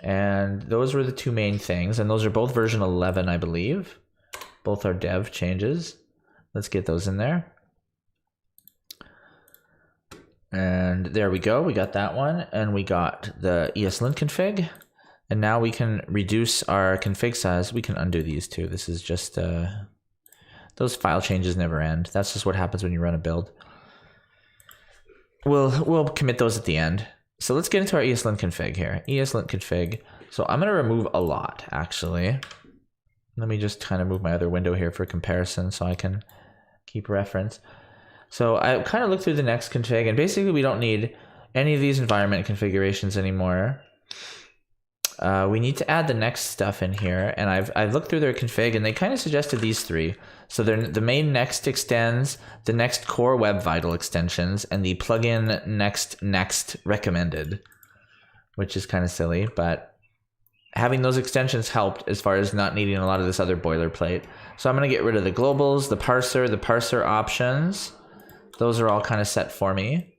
And those were the two main things, and those are both version 11, I believe. Both are dev changes. Let's get those in there. And there we go. We got that one, and we got the eslint config. And now we can reduce our config size. We can undo these too. This is just those file changes never end. That's just what happens when you run a build. We'll commit those at the end. So let's get into our eslint config here. Eslint config. So I'm gonna remove a lot actually. Let me just kind of move my other window here for comparison so I can keep reference. So I kind of looked through the next config, and basically we don't need any of these environment configurations anymore. We need to add the next stuff in here, and I've looked through their config, and they kind of suggested these three. So the main next extends, the next core web vital extensions, and the plugin next recommended, which is kind of silly, but having those extensions helped as far as not needing a lot of this other boilerplate. So I'm going to get rid of the globals, the parser options. Those are all kind of set for me.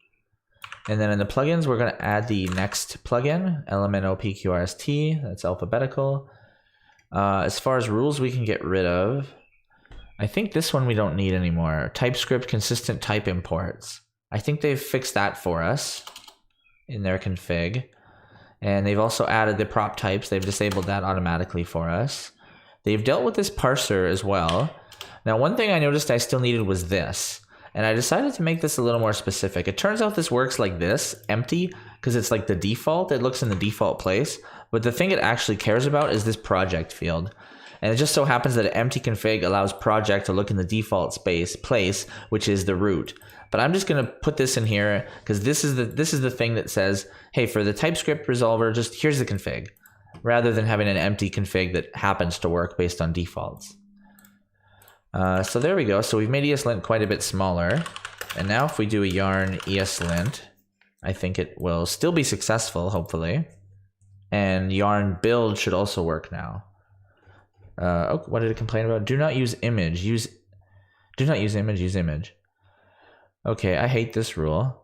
And then in the plugins, we're going to add the next plugin, LMNOPQRST. That's alphabetical. As far as rules we can get rid of, I think this one we don't need anymore. TypeScript consistent type imports. I think they've fixed that for us in their config. And they've also added the prop types. They've disabled that automatically for us. They've dealt with this parser as well. Now, one thing I noticed I still needed was this. And I decided to make this a little more specific. It turns out this works like this, empty, because it's like the default. It looks in the default place. But the thing it actually cares about is this project field. And it just so happens that an empty config allows project to look in the default place, which is the root. But I'm just going to put this in here because this is the thing that says, hey, for the TypeScript resolver, just here's the config, rather than having an empty config that happens to work based on defaults. So there we go. So we've made eslint quite a bit smaller. And now if we do a yarn eslint, I think it will still be successful, hopefully. And yarn build should also work now. Oh, what did it complain about? Do not use image. Do not use image, use image. Okay, I hate this rule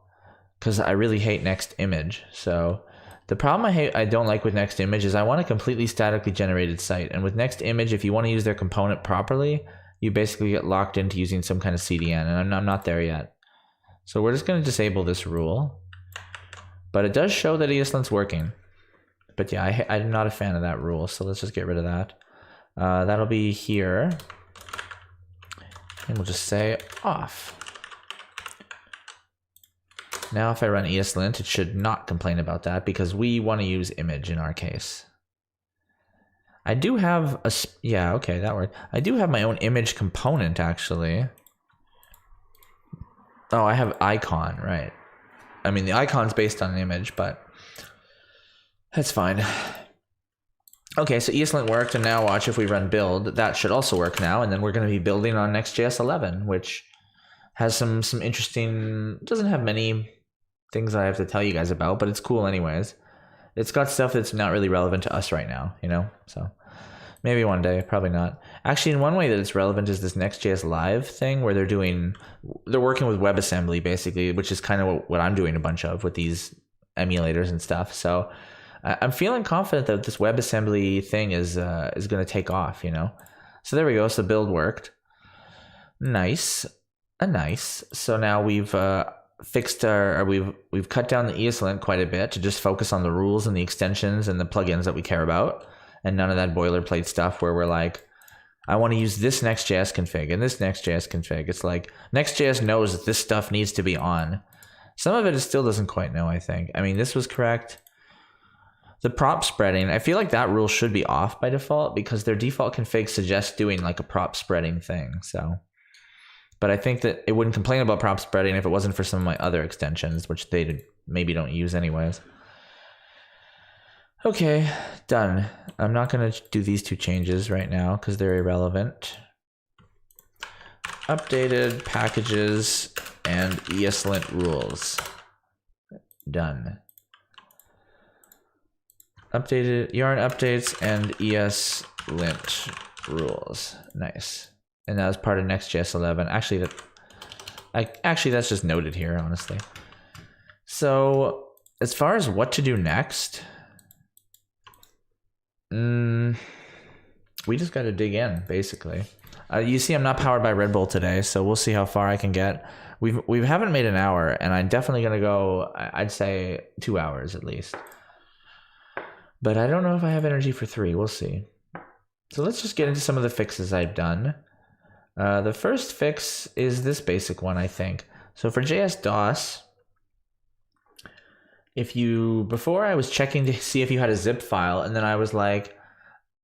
because I really hate next image. So the problem I don't like with next image is I want a completely statically generated site. And with next image, if you want to use their component properly, you basically get locked into using some kind of CDN, and I'm not there yet. So we're just going to disable this rule. But it does show that eslint's working. But yeah, I'm not a fan of that rule, so let's just get rid of that. That'll be here. And we'll just say off. Now if I run eslint, it should not complain about that because we want to use image in our case. I do have a, yeah, okay, that worked. I do have my own image component actually. Oh, I have icon, right. I mean, the icon's based on an image, but that's fine. Okay, so eslint worked, and now watch if we run build. That should also work now, and then we're going to be building on Next.js 11, which has some interesting, doesn't have many things I have to tell you guys about, but it's cool anyways. It's got stuff that's not really relevant to us right now, you know? So maybe one day, probably not. Actually, in one way that it's relevant is this Next.js Live thing where they're working with WebAssembly basically, which is kind of what I'm doing a bunch of with these emulators and stuff. So I'm feeling confident that this WebAssembly thing is going to take off, you know? So there we go. So build worked. Nice. Nice. So now we've fixed we've cut down the eslint quite a bit to just focus on the rules and the extensions and the plugins that we care about, and none of that boilerplate stuff where we're like, I want to use this Next.js config and this Next.js config. It's like Next.js knows that this stuff needs to be on. Some of it still doesn't quite know, I think. I mean, this was correct. The prop spreading, I feel like that rule should be off by default because their default config suggests doing like a prop spreading thing. So, but I think that it wouldn't complain about prop spreading if it wasn't for some of my other extensions, which they maybe don't use anyways. Okay, done. I'm not going to do these two changes right now because they're irrelevant. Updated packages and eslint rules. Done. Updated yarn updates and eslint rules. Nice. And that was part of Next.js 11. Actually, that's just noted here, honestly. So as far as what to do next, we just got to dig in, basically. You see, I'm not powered by Red Bull today, so we'll see how far I can get. We haven't made an hour, and I'm definitely gonna go. I'd say 2 hours at least. But I don't know if I have energy for 3. We'll see. So let's just get into some of the fixes I've done. The first fix is this basic one, I think. So for JSDOS, before I was checking to see if you had a zip file, and then I was like,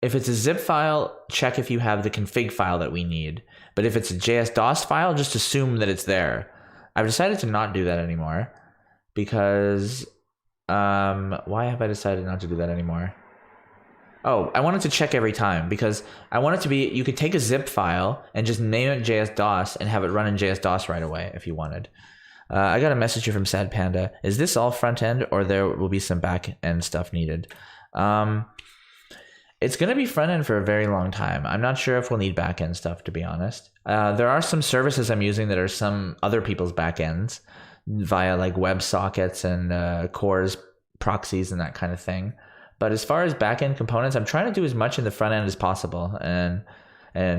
if it's a zip file, check if you have the config file that we need. But if it's a JSDOS file, just assume that it's there. I've decided to not do that anymore because, why have I decided not to do that anymore? Oh, I wanted to check every time because I want it to be, you could take a zip file and just name it JSDOS and have it run in JSDOS right away if you wanted. I got a message here from Sad Panda. Is this all front end or there will be some back end stuff needed? It's going to be front end for a very long time. I'm not sure if we'll need back end stuff, to be honest. There are some services I'm using that are some other people's back ends via like WebSockets and cores, proxies and that kind of thing. But as far as back end components, I'm trying to do as much in the front end as possible and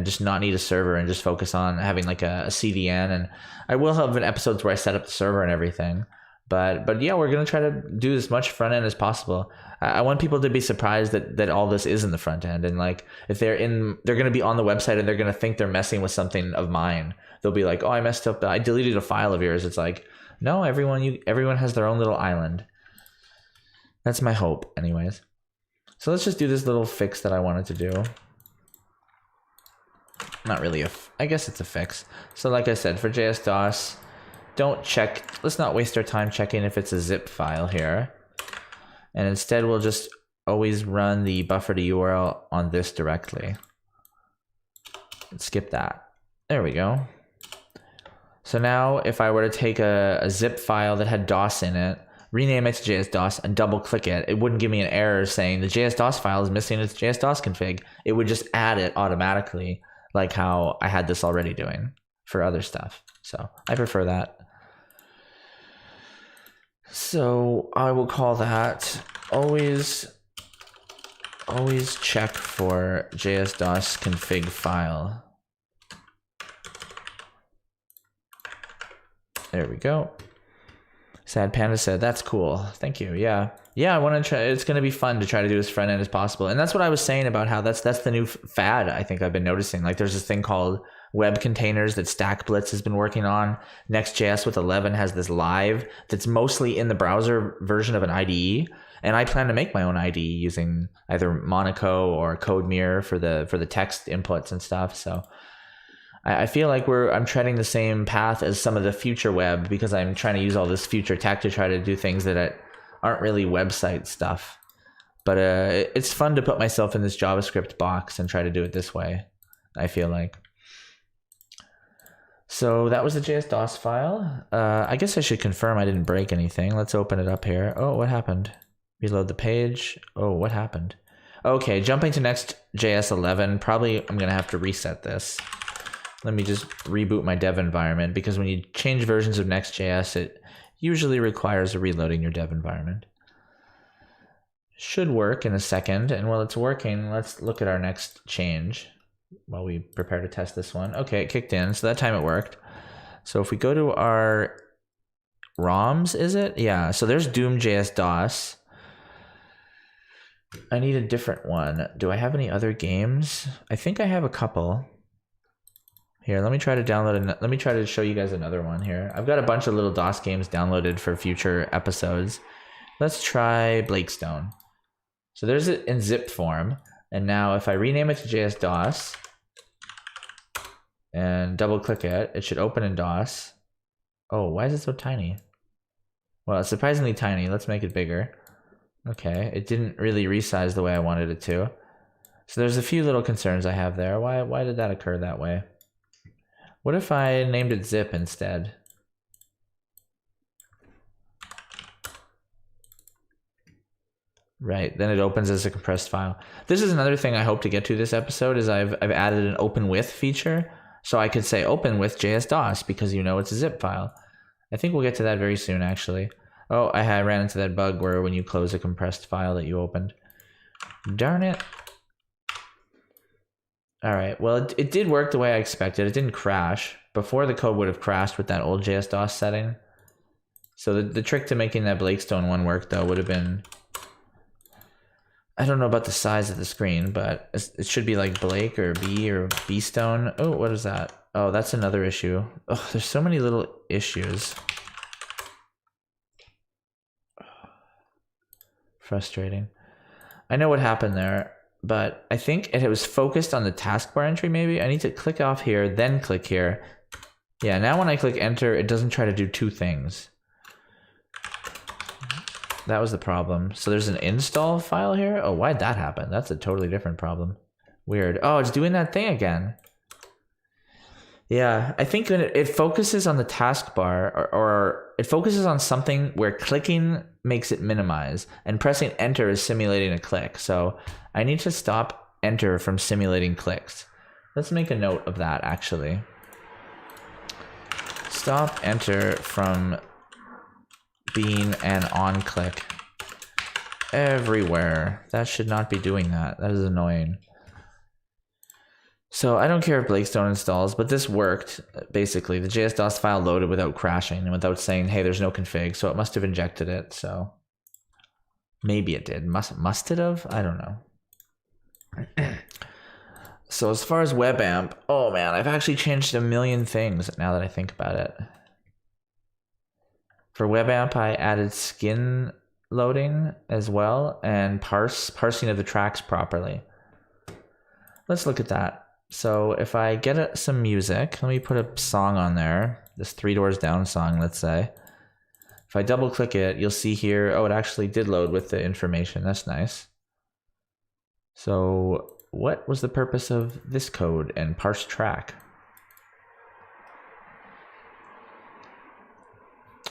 just not need a server and just focus on having like a CDN. And I will have episodes where I set up the server and everything. But yeah, we're going to try to do as much front end as possible. I want people to be surprised that all this is in the front end. And like, if they're going to be on the website and they're going to think they're messing with something of mine, they'll be like, oh, I messed up. I deleted a file of yours. It's like, no, everyone has their own little island. That's my hope anyways. So let's just do this little fix that I wanted to do. Not really I guess it's a fix. So like I said, for JSDOS, let's not waste our time checking if it's a zip file here. And instead we'll just always run the buffer to URL on this directly. Let's skip that. There we go. So now if I were to take a zip file that had DOS in it, rename it to JSDOS and double click it, it wouldn't give me an error saying the JSDOS file is missing its JSDOS config. It would just add it automatically, like how I had this already doing for other stuff. So I prefer that. So I will call that always check for JSDOS config file. There we go. Sad Panda said, that's cool. Thank you. Yeah, I want to try. It's going to be fun to try to do as front end as possible. And that's what I was saying about how that's the new fad I think I've been noticing. Like there's this thing called web containers that StackBlitz has been working on. Next.js with 11 has this live that's mostly in the browser version of an IDE. And I plan to make my own IDE using either Monaco or CodeMirror for the text inputs and stuff. So I feel like I'm treading the same path as some of the future web because I'm trying to use all this future tech to try to do things that aren't really website stuff. But it's fun to put myself in this JavaScript box and try to do it this way, I feel like. So that was the JSDOS file. I guess I should confirm I didn't break anything. Let's open it up here. Oh, what happened? Reload the page. Oh, what happened? Okay, jumping to Next.js 11. Probably I'm going to have to reset this. Let me just reboot my dev environment because when you change versions of Next.js, it usually requires reloading your dev environment. Should work in a second. And while it's working, let's look at our next change while we prepare to test this one. Okay, it kicked in. So that time it worked. So if we go to our ROMs, is it? Yeah, so there's Doom JSDOS. I need a different one. Do I have any other games? I think I have a couple. Here, let me try to download let me try to show you guys another one here. I've got a bunch of little DOS games downloaded for future episodes. Let's try Blakestone. So there's it in zip form. And now if I rename it to JSDOS and double click it, it should open in DOS. Oh, why is it so tiny? Well, it's surprisingly tiny. Let's make it bigger. Okay, it didn't really resize the way I wanted it to. So there's a few little concerns I have there. Why did that occur that way? What if I named it zip instead? Right, then it opens as a compressed file. This is another thing I hope to get to this episode is I've added an open with feature. So I could say open with JSDOS because you know it's a zip file. I think we'll get to that very soon actually. Oh, I ran into that bug where when you close a compressed file that you opened. Darn it. All right, well, it did work the way I expected. It didn't crash. Before the code would have crashed with that old JSDOS setting. So the trick to making that Blakestone one work though would have been, I don't know about the size of the screen, but it should be like Blake or B or B-Stone. Oh, what is that? Oh, that's another issue. Oh, there's so many little issues. Frustrating. I know what happened there, but I think it was focused on the taskbar entry maybe. I need to click off here, then click here. Yeah, now when I click enter, it doesn't try to do two things. That was the problem. So there's an install file here. Oh, why'd that happen? That's a totally different problem. Weird. Oh, it's doing that thing again. Yeah, I think when it focuses on the taskbar or it focuses on something where clicking makes it minimize and pressing enter is simulating a click. So I need to stop enter from simulating clicks. Let's make a note of that actually. Stop enter from being an on click everywhere. That should not be doing that. That is annoying. So I don't care if Blakestone installs, but this worked. Basically, the JSDOS file loaded without crashing and without saying, hey, there's no config. So it must have injected it. So maybe it did. Must it have? I don't know. So as far as WebAmp, oh man, I've actually changed a million things now that I think about it. For WebAmp, I added skin loading as well and parsing of the tracks properly. Let's look at that. So if I get some music, let me put a song on there, this 3 Doors Down song, let's say. If I double click it, you'll see here, oh, it actually did load with the information. That's nice. So what was the purpose of this code and parse track?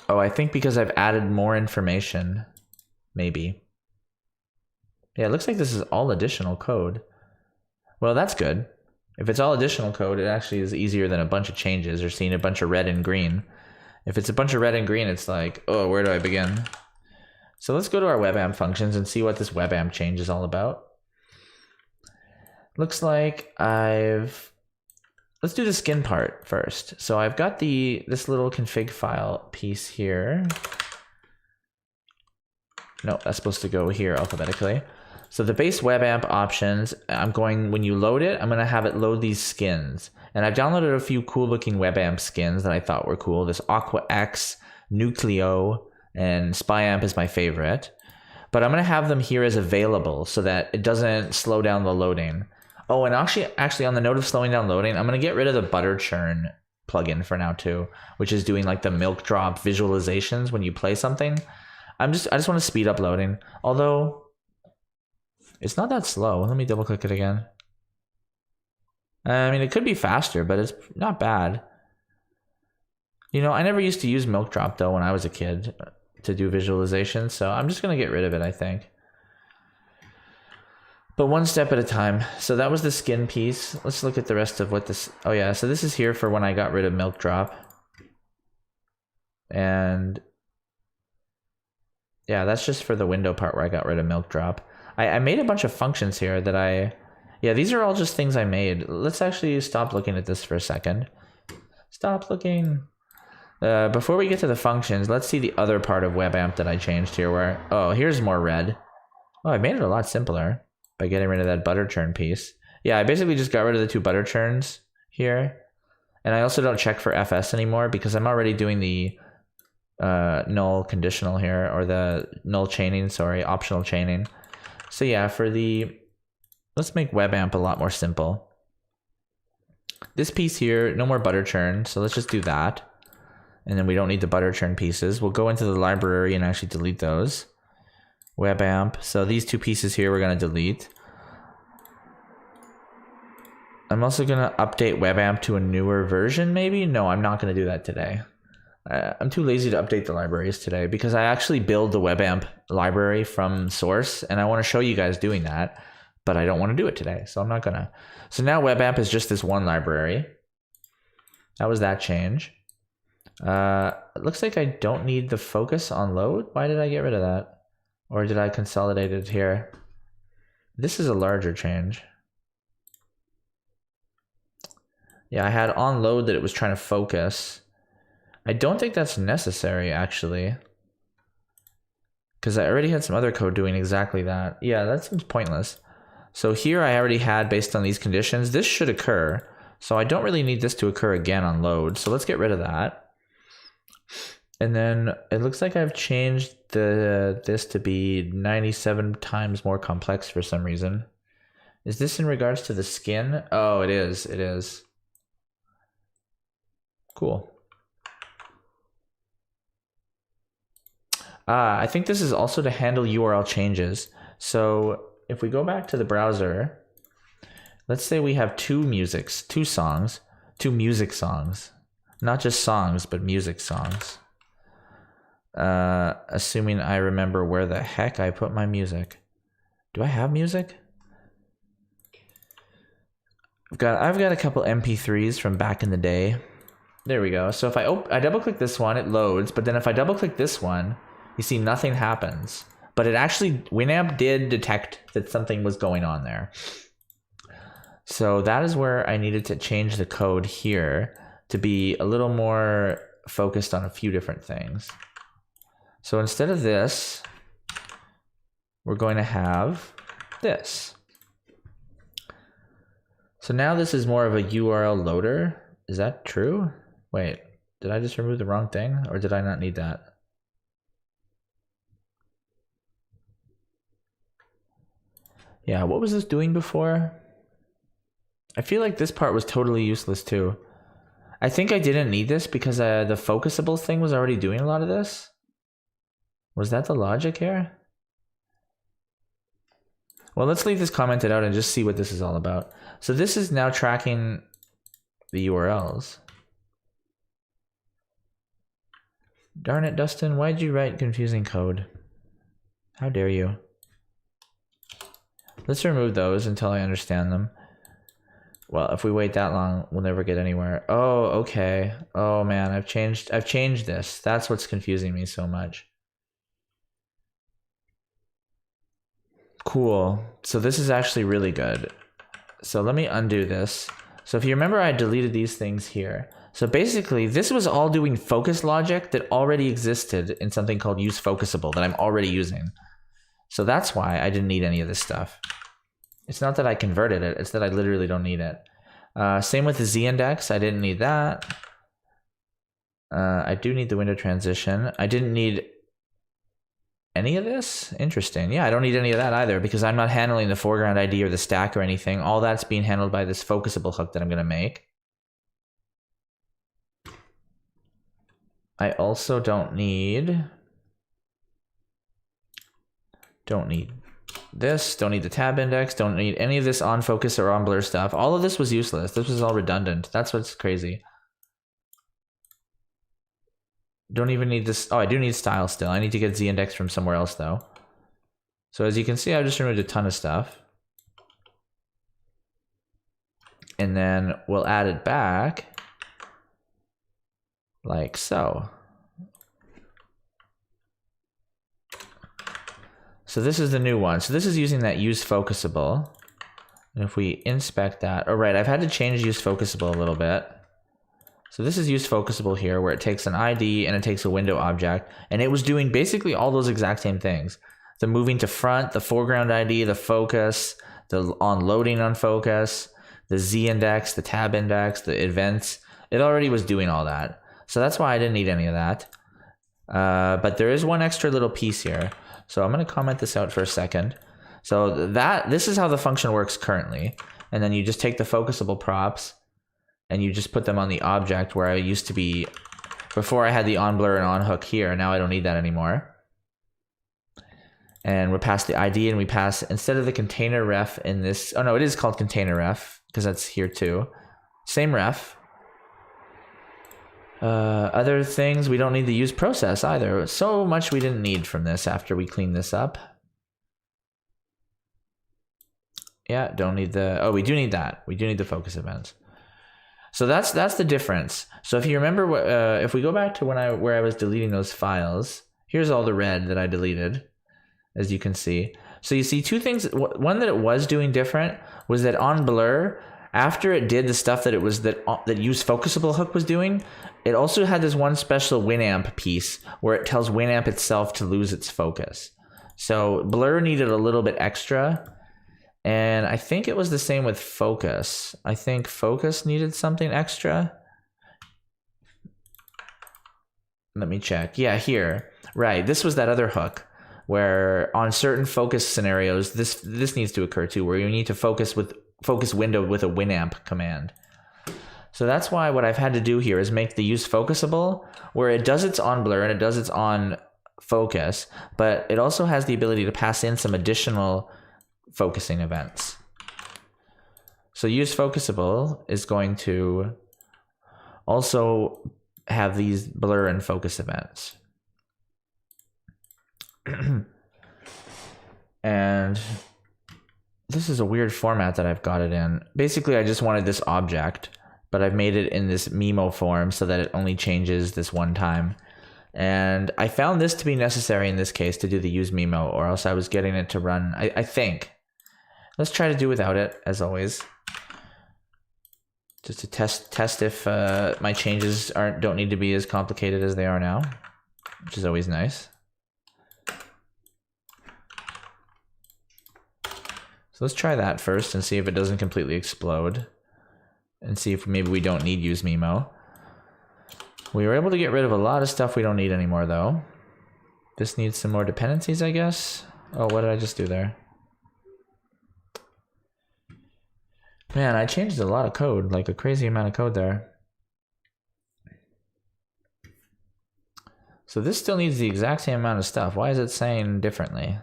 Oh, I think because I've added more information, maybe. Yeah, it looks like this is all additional code. Well, that's good. If it's all additional code, it actually is easier than a bunch of changes or seeing a bunch of red and green. If it's a bunch of red and green, it's like, oh, where do I begin? So let's go to our WebAmp functions and see what this WebAmp change is all about. Looks like let's do the skin part first. So I've got this little config file piece here. No, that's supposed to go here alphabetically. So the base WebAmp options, when you load it, I'm going to have it load these skins. And I've downloaded a few cool looking WebAmp skins that I thought were cool. This Aqua X, Nucleo, and SpyAmp is my favorite. But I'm going to have them here as available so that it doesn't slow down the loading. Oh, and actually on the note of slowing down loading, I'm going to get rid of the butter churn plugin for now too, which is doing like the milk drop visualizations when you play something. I just want to speed up loading. Although it's not that slow. Let me double click it again. I mean, it could be faster, but it's not bad. You know, I never used to use milk drop though when I was a kid to do visualization, so I'm just going to get rid of it, I think. But one step at a time. So that was the skin piece. Let's look at the rest of what this... Oh yeah, so this is here for when I got rid of milk drop. And yeah, that's just for the window part where I got rid of milk drop. I made a bunch of functions here that yeah, these are all just things I made. Let's actually stop looking at this for a second. Stop looking. Before we get to the functions, let's see the other part of WebAmp that I changed here where, oh, here's more red. Oh, I made it a lot simpler by getting rid of that butter churn piece. Yeah, I basically just got rid of the 2 butter churns here. And I also don't check for FS anymore because I'm already doing the null conditional here, or the null chaining, sorry, optional chaining. So yeah, let's make WebAmp a lot more simple. This piece here, no more butter churn, so let's just do that. And then we don't need the butter churn pieces. We'll go into the library and actually delete those. WebAmp, so these 2 pieces here we're gonna delete. I'm also gonna update WebAmp to a newer version maybe? No, I'm not gonna do that today. I'm too lazy to update the libraries today because I actually build the WebAmp library from source and I want to show you guys doing that, but I don't want to do it today, so I'm not gonna. So now WebAmp is just this one library. That was that change. It looks like I don't need the focus on load. Why did I get rid of that? Or did I consolidate it here? This is a larger change. Yeah, I had on load that it was trying to focus. I don't think that's necessary, actually. Because I already had some other code doing exactly that. Yeah, that seems pointless. So here I already had, based on these conditions, this should occur. So I don't really need this to occur again on load. So let's get rid of that. And then it looks like I've changed this to be 97 times more complex for some reason. Is this in regards to the skin? Oh, it is. It is. Cool. I think this is also to handle URL changes. So if we go back to the browser, let's say we have 2 music songs, not just songs, but music songs. Assuming I remember where the heck I put my music. Do I have music? I've got a couple MP3s from back in the day. There we go. So if I double click this one, it loads, but then if I double click this one, you see nothing happens. But it actually, Winamp did detect that something was going on there. So that is where I needed to change the code here to be a little more focused on a few different things. So instead of this, we're going to have this. So now this is more of a URL loader. Is that true? Wait, did I just remove the wrong thing, or did I not need that? Yeah, what was this doing before? I feel like this part was totally useless too. I think I didn't need this because the focusable thing was already doing a lot of this. Was that the logic here? Well, let's leave this commented out and just see what this is all about. So this is now tracking the URLs. Darn it, Dustin, why'd you write confusing code? How dare you? Let's remove those until I understand them. Well, if we wait that long, we'll never get anywhere. Oh, okay. Oh man, I've changed this. That's what's confusing me so much. Cool. So this is actually really good. So let me undo this. So if you remember, I deleted these things here. So basically, this was all doing focus logic that already existed in something called useFocusable that I'm already using. So that's why I didn't need any of this stuff. It's not that I converted it, it's that I literally don't need it. Same with the z-index, I didn't need that. I do need the window transition. I didn't need any of this? Interesting. Yeah, I don't need any of that either because I'm not handling the foreground ID or the stack or anything. All that's being handled by this focusable hook that I'm going to make. I also don't need this, don't need the tab index, don't need any of this on focus or on blur stuff. All of this was useless. This was all redundant. That's what's crazy. Don't even need this. Oh, I do need style still. I need to get z-index from somewhere else though. So as you can see, I've just removed a ton of stuff. And then we'll add it back like so. So this is the new one. So this is using that useFocusable. And if we inspect that, oh right, I've had to change useFocusable a little bit. So this is use focusable here, where it takes an ID and it takes a window object, and it was doing basically all those exact same things. The moving to front, the foreground ID, the focus, the loading on focus, the Z index, the tab index, the events. It already was doing all that. So that's why I didn't need any of that. But there is one extra little piece here. So I'm going to comment this out for a second. So this is how the function works currently. And then you just take the focusable props and you just put them on the object where I used to be before I had the on blur and on hook here. Now I don't need that anymore. And we pass the ID, and we pass, instead of the container ref in this, oh no, it is called container ref because that's here too. Same ref. Other things, we don't need the use process either. So much we didn't need from this after we cleaned this up. Yeah, don't need the, oh, we do need that. We do need the focus events. So that's the difference. So if you remember, what, if we go back to where I was deleting those files, here's all the red that I deleted, as you can see. So you see two things. One that it was doing different was that on blur, after it did the stuff that it was that use focusable hook was doing, it also had this one special Winamp piece where it tells Winamp itself to lose its focus. So blur needed a little bit extra. And I think it was the same with focus. I think focus needed something extra. Let me check. Yeah, here. Right. This was that other hook where on certain focus scenarios, this needs to occur too, where you need to focus window with a Winamp command. So that's why what I've had to do here is make the use focusable, where it does its on blur and it does its on focus, but it also has the ability to pass in some additional focusing events. So use focusable is going to also have these blur and focus events. And this is a weird format that I've got it in. Basically, I just wanted this object, but I've made it in this Memo form so that it only changes this one time. And I found this to be necessary in this case to do the use Memo, or else I was getting it to run, I think. Let's try to do without it, as always. Just to test if my changes don't need to be as complicated as they are now, which is always nice. So let's try that first and see if it doesn't completely explode. And see if maybe we don't need use Memo. We were able to get rid of a lot of stuff we don't need anymore, though. This needs some more dependencies, I guess. Oh, what did I just do there? Man, I changed a lot of code, like a crazy amount of code there. So this still needs the exact same amount of stuff. Why is it saying differently?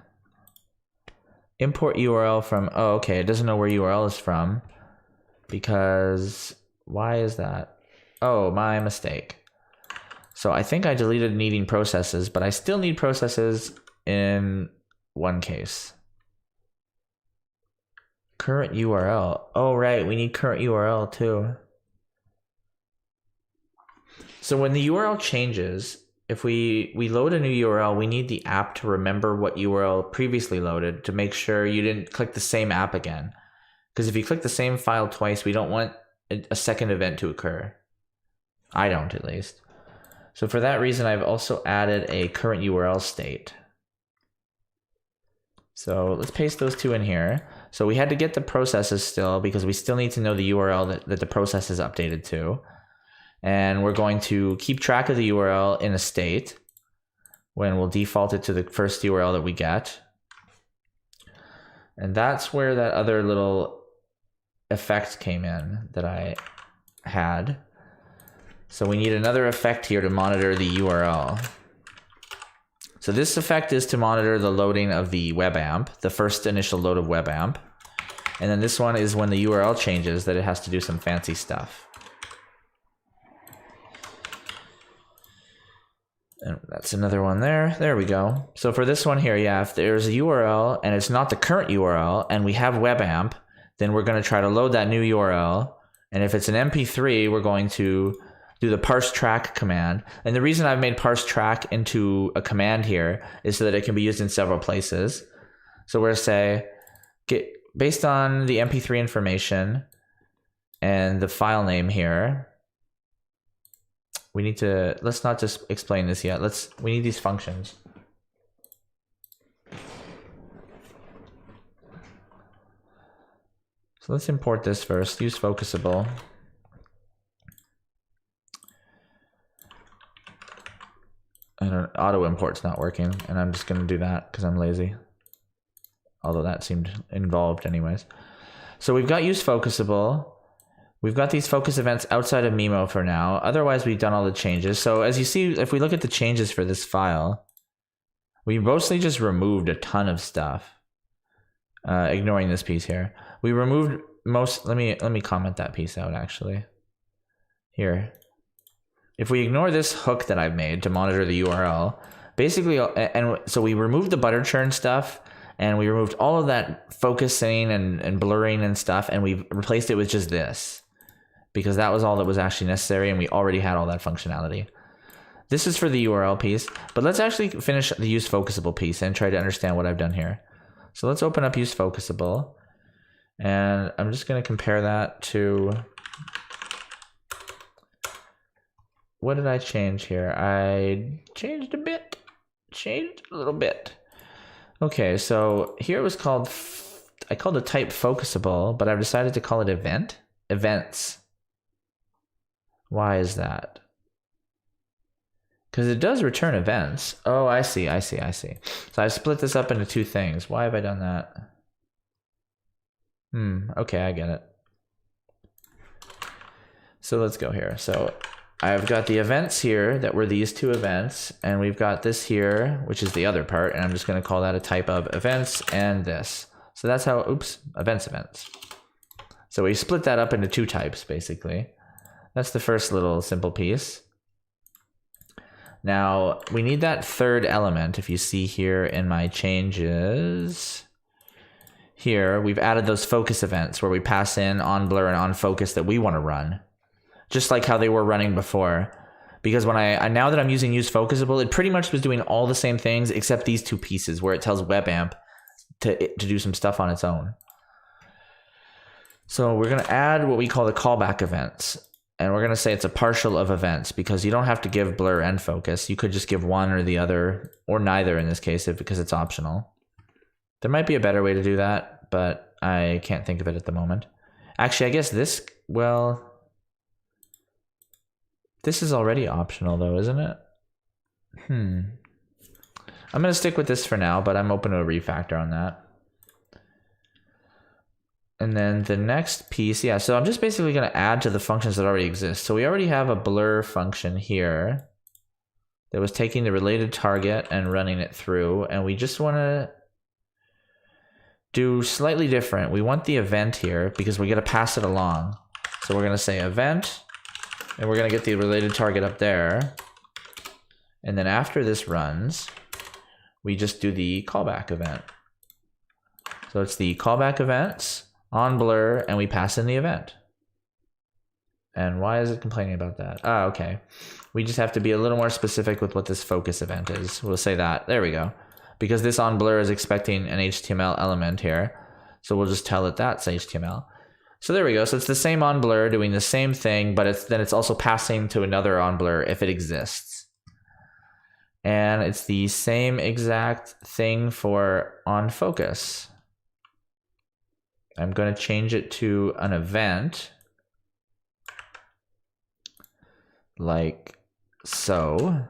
Import URL from, oh, okay, it doesn't know where URL is from. Because, why is that? Oh, my mistake. So I think I deleted needing processes, but I still need processes in one case. Current URL. Oh, right. We need current URL too. So when the URL changes, if we load a new URL, we need the app to remember what URL previously loaded to make sure you didn't click the same app again. Because if you click the same file twice, we don't want a second event to occur. I don't, at least. So for that reason, I've also added a current URL state. So let's paste those two in here. So we had to get the processes still because we still need to know the URL that the process is updated to. And we're going to keep track of the URL in a state when we'll default it to the first URL that we get. And that's where that other little effect came in that I had. So we need another effect here to monitor the URL. So this effect is to monitor the loading of the WebAmp, the first initial load of WebAmp. And then this one is when the URL changes that it has to do some fancy stuff. And that's another one there. There we go. So for this one here, yeah, if there's a URL and it's not the current URL and we have WebAmp, then we're going to try to load that new URL. And if it's an MP3, we're going to do the parse track command. And the reason I've made parse track into a command here is so that it can be used in several places. So we're going to say, based on the MP3 information and the file name here, we need to, let's not just explain this yet. We need these functions. So let's import this first, use focusable. Auto import's not working, and I'm just gonna do that because I'm lazy. Although that seemed involved anyways. So we've got use focusable. We've got these focus events outside of Mimo for now. Otherwise, we've done all the changes. So as you see, if we look at the changes for this file, we mostly just removed a ton of stuff. Ignoring this piece here. We removed most, let me comment that piece out actually. Here. If we ignore this hook that I've made to monitor the URL, basically, and so we removed the butter churn stuff, and we removed all of that focusing and blurring and stuff, and we've replaced it with just this, because that was all that was actually necessary, and we already had all that functionality. This is for the URL piece, but let's actually finish the use focusable piece and try to understand what I've done here. So let's open up use focusable, and I'm just going to compare that to, what did I change here? I changed a little bit. Okay, so here it was called, I called it type focusable, but I've decided to call it events. Why is that? Because it does return events. Oh, I see. So I've split this up into two things. Why have I done that? Okay, I get it. So let's go here. So I've got the events here that were these two events, and we've got this here, which is the other part, and I'm just going to call that a type of events and this. So that's how, events. So we split that up into two types, basically. That's the first little simple piece. Now, we need that third element. If you see here in my changes, here, we've added those focus events where we pass in on blur and on focus that we want to run. Just like how they were running before. Because when now that I'm using use focusable, it pretty much was doing all the same things except these two pieces where it tells WebAmp to do some stuff on its own. So we're going to add what we call the callback events. And we're going to say it's a partial of events because you don't have to give blur and focus. You could just give one or the other, or neither in this case, because it's optional. There might be a better way to do that, but I can't think of it at the moment. Actually, I guess this, well, this is already optional though, isn't it? I'm going to stick with this for now, but I'm open to a refactor on that. And then the next piece, yeah, so I'm just basically going to add to the functions that already exist. So we already have a blur function here that was taking the related target and running it through, and we just want to do slightly different. We want the event here because we're going to pass it along. So we're going to say event, and we're going to get the related target up there. And then after this runs, we just do the callback event. So it's the callback events on blur, and we pass in the event. And why is it complaining about that? Ah, okay. We just have to be a little more specific with what this focus event is. We'll say that. There we go. Because this on blur is expecting an HTML element here. So we'll just tell it that's HTML. So there we go. So it's the same on blur doing the same thing, but then it's also passing to another on blur if it exists. And it's the same exact thing for on focus. I'm going to change it to an event like so.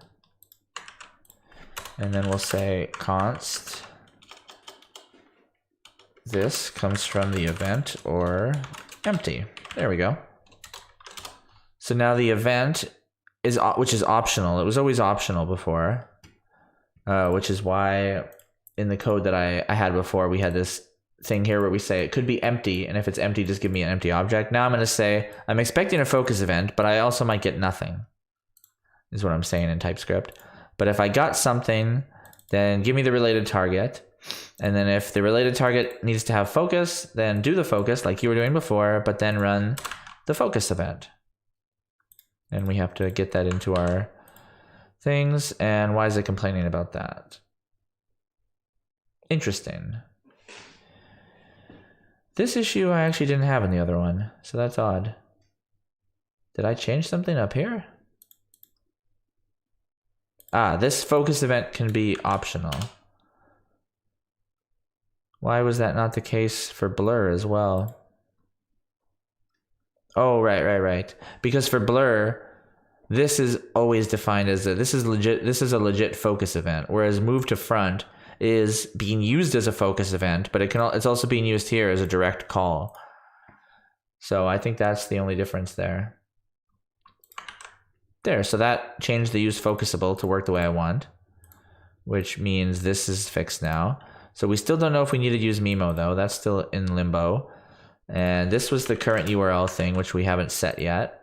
And then we'll say const this comes from the event or empty. There we go. So now the event is, which is optional. It was always optional before, which is why in the code that I had before, we had this thing here where we say it could be empty, and if it's empty, just give me an empty object. Now I'm going to say I'm expecting a focus event, but I also might get nothing, is what I'm saying in TypeScript. But if I got something, then give me the related target. And then if the related target needs to have focus, then do the focus like you were doing before, but then run the focus event. And we have to get that into our things. And why is it complaining about that? Interesting. This issue I actually didn't have in the other one, so that's odd. Did I change something up here? This focus event can be optional. Why was that not the case for blur as well? Oh, right. Because for blur, this is always defined as this is a legit focus event, whereas move to front is being used as a focus event, but it's also being used here as a direct call. So I think that's the only difference there. There, so that changed the use focusable to work the way I want, which means this is fixed now. So we still don't know if we need to use Mimo though. That's still in limbo. And this was the current URL thing, which we haven't set yet.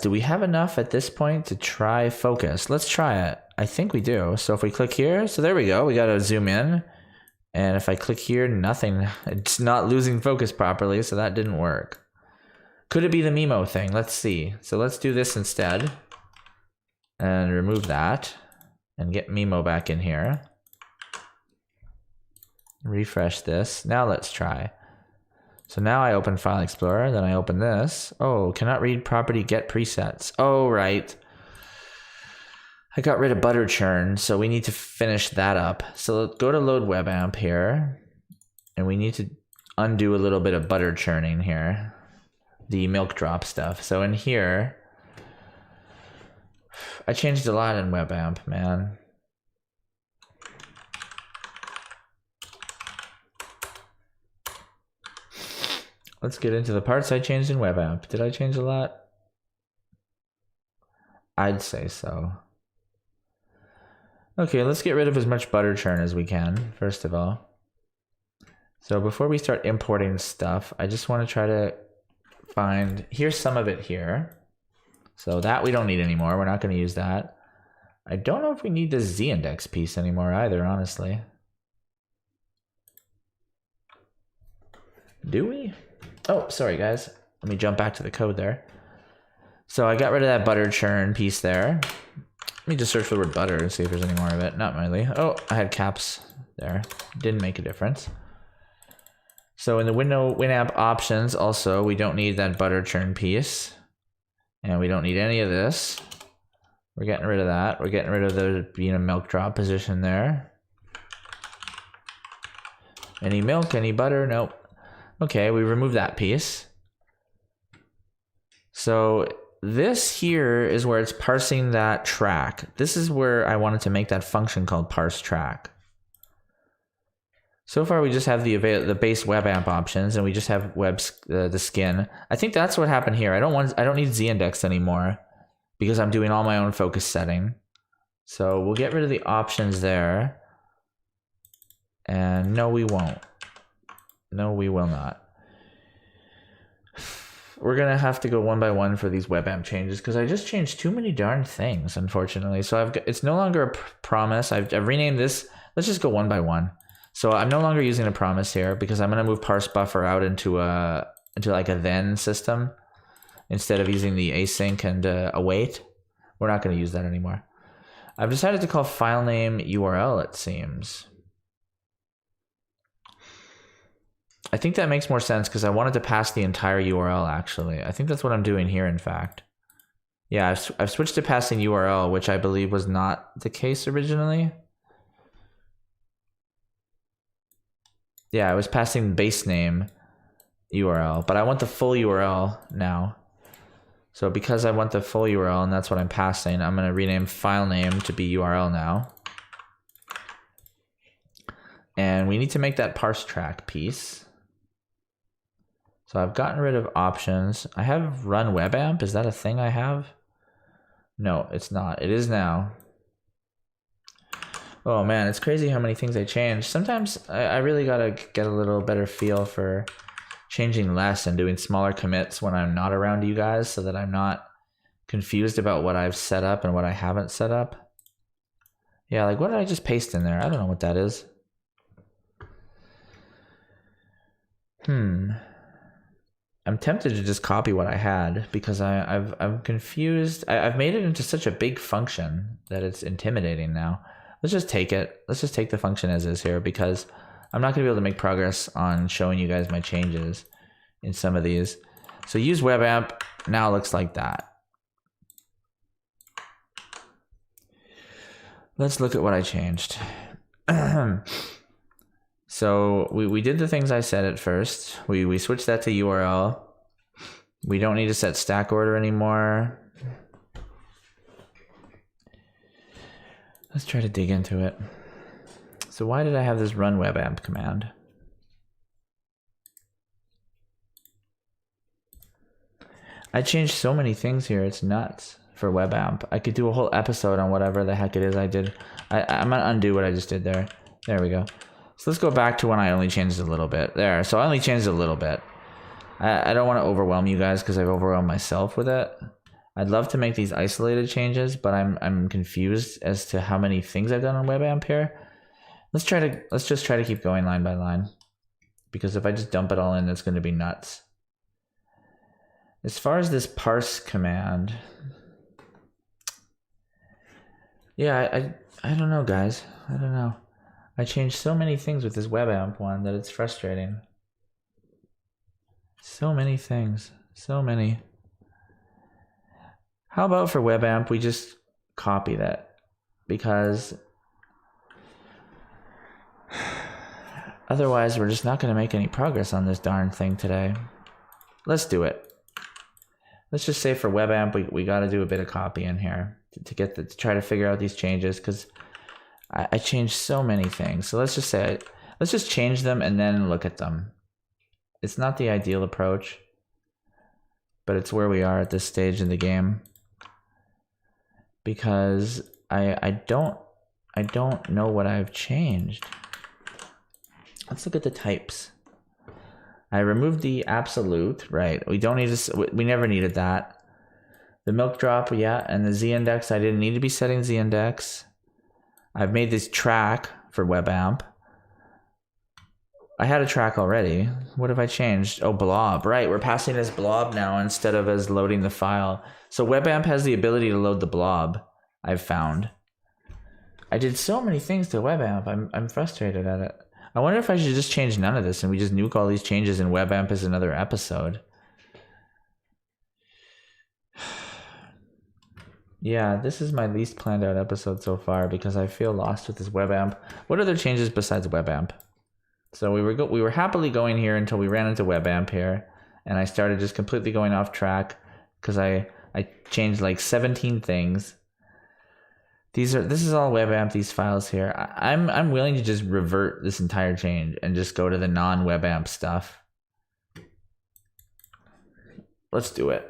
Do we have enough at this point to try focus? Let's try it. I think we do. So if we click here, so there we go. We got to zoom in. And if I click here, nothing. It's not losing focus properly, so that didn't work. Could it be the Mimo thing? Let's see. So let's do this instead. And remove that. And get Mimo back in here. Refresh this. Now let's try. So now I open File Explorer, then I open this. Oh, cannot read property get presets. Oh, right. I got rid of butter churn, so we need to finish that up. So let's go to load web amp here, and we need to undo a little bit of butter churning here. The milk drop stuff. So in here, I changed a lot in web amp, man. Let's get into the parts I changed in web amp. Did I change a lot? I'd say so. Okay, let's get rid of as much butter churn as we can, first of all. So before we start importing stuff, I just want to try to find, here's some of it here. So that we don't need anymore. We're not going to use that. I don't know if we need the z-index piece anymore either, honestly. Do we? Oh, sorry guys. Let me jump back to the code there. So I got rid of that butter churn piece there. Let me just search for the word butter and see if there's any more of it. Not really. Oh, I had caps there. Didn't make a difference. So in the Winamp options also, we don't need that butter churn piece. And we don't need any of this. We're getting rid of that. We're getting rid of the being a milk drop position there. Any milk, any butter? Nope. Okay, we remove that piece. So this here is where it's parsing that track. This is where I wanted to make that function called parse track. So far we just have the base web amp options, and we just have the skin. I think that's what happened here. I don't need z-index anymore because I'm doing all my own focus setting. So we'll get rid of the options there. And no, we won't. No, we will not. We're going to have to go one by one for these web amp changes because I just changed too many darn things, unfortunately. So it's no longer a promise. I've renamed this. Let's just go one by one. So I'm no longer using a promise here because I'm going to move parse buffer out into like a then system instead of using the async and await. We're not going to use that anymore. I've decided to call file name URL, it seems. I think that makes more sense because I wanted to pass the entire URL actually. I think that's what I'm doing here, in fact. Yeah, I've switched to passing URL, which I believe was not the case originally. Yeah, I was passing base name URL, but I want the full URL now. So because I want the full URL and that's what I'm passing, I'm going to rename file name to be URL now. And we need to make that parse track piece. So I've gotten rid of options. I have run web amp. Is that a thing I have? No, it's not. It is now. Oh man, it's crazy how many things I changed. Sometimes I really gotta get a little better feel for changing less and doing smaller commits when I'm not around you guys so that I'm not confused about what I've set up and what I haven't set up. Yeah, like what did I just paste in there? I don't know what that is. I'm tempted to just copy what I had because I'm confused. I've made it into such a big function that it's intimidating now. Let's just take it. Let's just take the function as is here because I'm not going to be able to make progress on showing you guys my changes in some of these. So use web amp now looks like that. Let's look at what I changed. So we did the things I said at first. We switched that to URL. We don't need to set stack order anymore. Let's try to dig into it. So why did I have this run webamp command? I changed so many things here, it's nuts for webamp. I could do a whole episode on whatever the heck it is I did. I'm gonna undo what I just did there. There we go. So let's go back to when I only changed a little bit. There, so I only changed a little bit. I don't want to overwhelm you guys because I've overwhelmed myself with it. I'd love to make these isolated changes, but I'm confused as to how many things I've done on webamp here. Let's just try to keep going line by line, because if I just dump it all in, that's going to be nuts. As far as this parse command, yeah, I don't know, guys. I don't know. I changed so many things with this webamp one that it's frustrating. So many things. So many. How about for webamp, we just copy that? Because otherwise, we're just not going to make any progress on this darn thing today. Let's do it. Let's just say for webamp, we got to do a bit of copy in here to try to figure out these changes, because I changed so many things. So let's just say, let's just change them and then look at them. It's not the ideal approach, but it's where we are at this stage in the game, because I don't know what I've changed. Let's look at the types. I removed the absolute, right? We don't need to, we never needed that. The milk drop, yeah, and the z index, I didn't need to be setting z index. I've made this track for webamp. I had a track already. What have I changed? Oh, blob, right? We're passing as blob now instead of as loading the file. So webamp has the ability to load the blob, I've found. I did so many things to webamp. I'm frustrated at it. I wonder if I should just change none of this and we just nuke all these changes and webamp is another episode. Yeah, this is my least planned out episode so far because I feel lost with this webamp. What other changes besides webamp? So we were happily going here until we ran into webamp here, and I started just completely going off track because I changed like 17 things. This is all webamp, these files here. I'm willing to just revert this entire change and just go to the non-webamp stuff. Let's do it.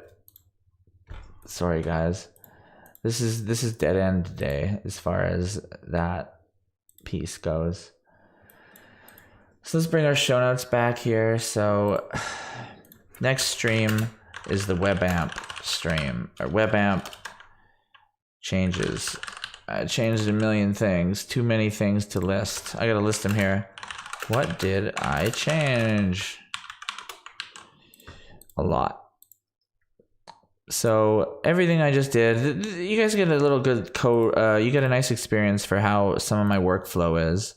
Sorry guys. This is dead end day as far as that piece goes. So let's bring our show notes back here. So next stream is the webamp stream, or webamp changes. I changed a million things, too many things to list. I gotta list them here. What did I change? A lot. So everything I just did, you guys get a little good code. You get a nice experience for how some of my workflow is.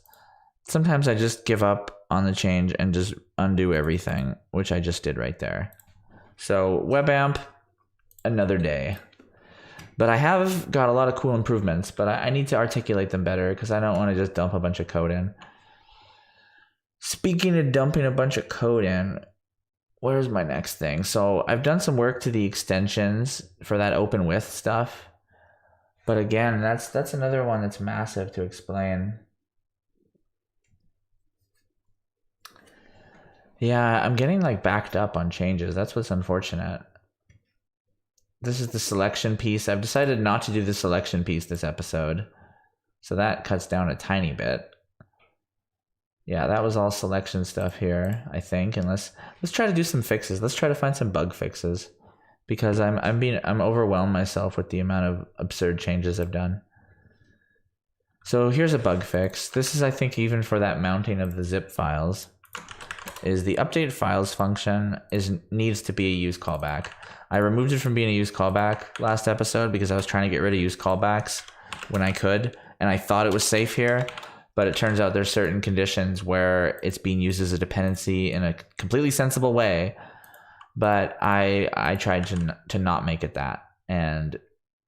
Sometimes I just give up on the change and just undo everything, which I just did right there. So webamp, another day. But I have got a lot of cool improvements, but I need to articulate them better because I don't want to just dump a bunch of code in. Speaking of dumping a bunch of code in, where's my next thing? So I've done some work to the extensions for that open with stuff. But again, that's another one that's massive to explain. Yeah, I'm getting like backed up on changes. That's what's unfortunate. This is the selection piece. I've decided not to do the selection piece this episode. So that cuts down a tiny bit. Yeah, that was all selection stuff here, I think. And let's try to do some fixes. Let's try to find some bug fixes, because I'm overwhelmed myself with the amount of absurd changes I've done. So here's a bug fix. This is, I think, even for that mounting of the zip files, is the update files function needs to be a use callback. I removed it from being a use callback last episode because I was trying to get rid of use callbacks when I could, and I thought it was safe here. But it turns out there's certain conditions where it's being used as a dependency in a completely sensible way. But I tried to not make it that. And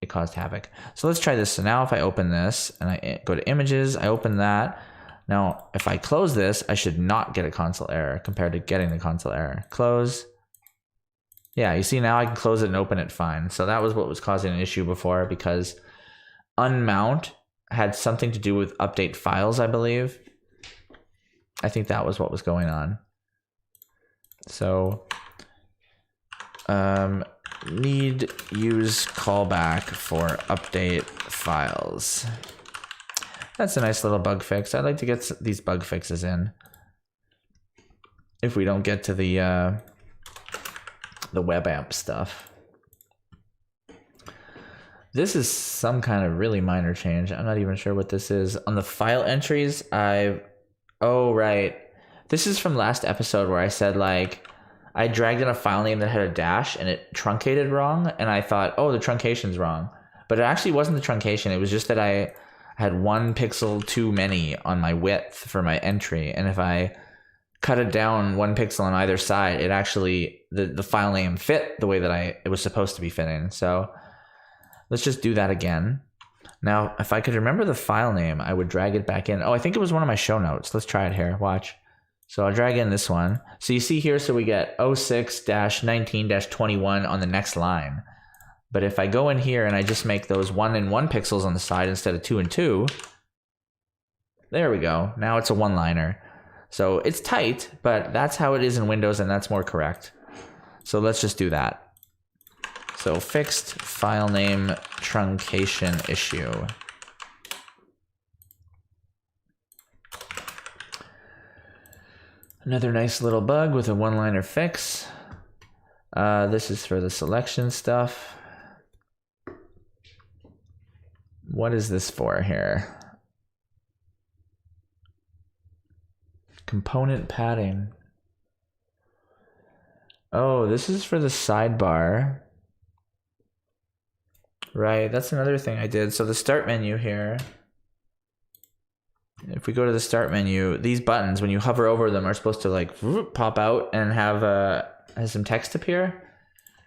it caused havoc. So let's try this. So now if I open this and I go to images, I open that. Now, if I close this, I should not get a console error compared to getting the console error. Close. Yeah, you see now I can close it and open it fine. So that was what was causing an issue before, because unmount had something to do with update files, I believe. I think that was what was going on. So need use callback for update files. That's a nice little bug fix. I'd like to get these bug fixes in if we don't get to the web app stuff. This is some kind of really minor change. I'm not even sure what this is. On the file entries, oh, right. This is from last episode where I said, like, I dragged in a file name that had a dash and it truncated wrong. And I thought, oh, the truncation's wrong. But it actually wasn't the truncation. It was just that I had 1 pixel too many on my width for my entry. And if I cut it down 1 pixel on either side, it actually, the file name fit the way that it was supposed to be fitting. So let's just do that again. Now, if I could remember the file name, I would drag it back in. Oh, I think it was one of my show notes. Let's try it here. Watch. So I'll drag in this one. So you see here, so we get 06-19-21 on the next line. But if I go in here and I just make those 1 and 1 pixels on the side instead of 2 and 2, there we go. Now it's a one-liner. So it's tight, but that's how it is in Windows, and that's more correct. So let's just do that. So fixed file name truncation issue. Another nice little bug with a one-liner fix. This is for the selection stuff. What is this for here? Component padding. Oh, this is for the sidebar. Right, that's another thing I did. So the start menu here, if we go to the start menu, these buttons, when you hover over them, are supposed to like pop out and have some text appear.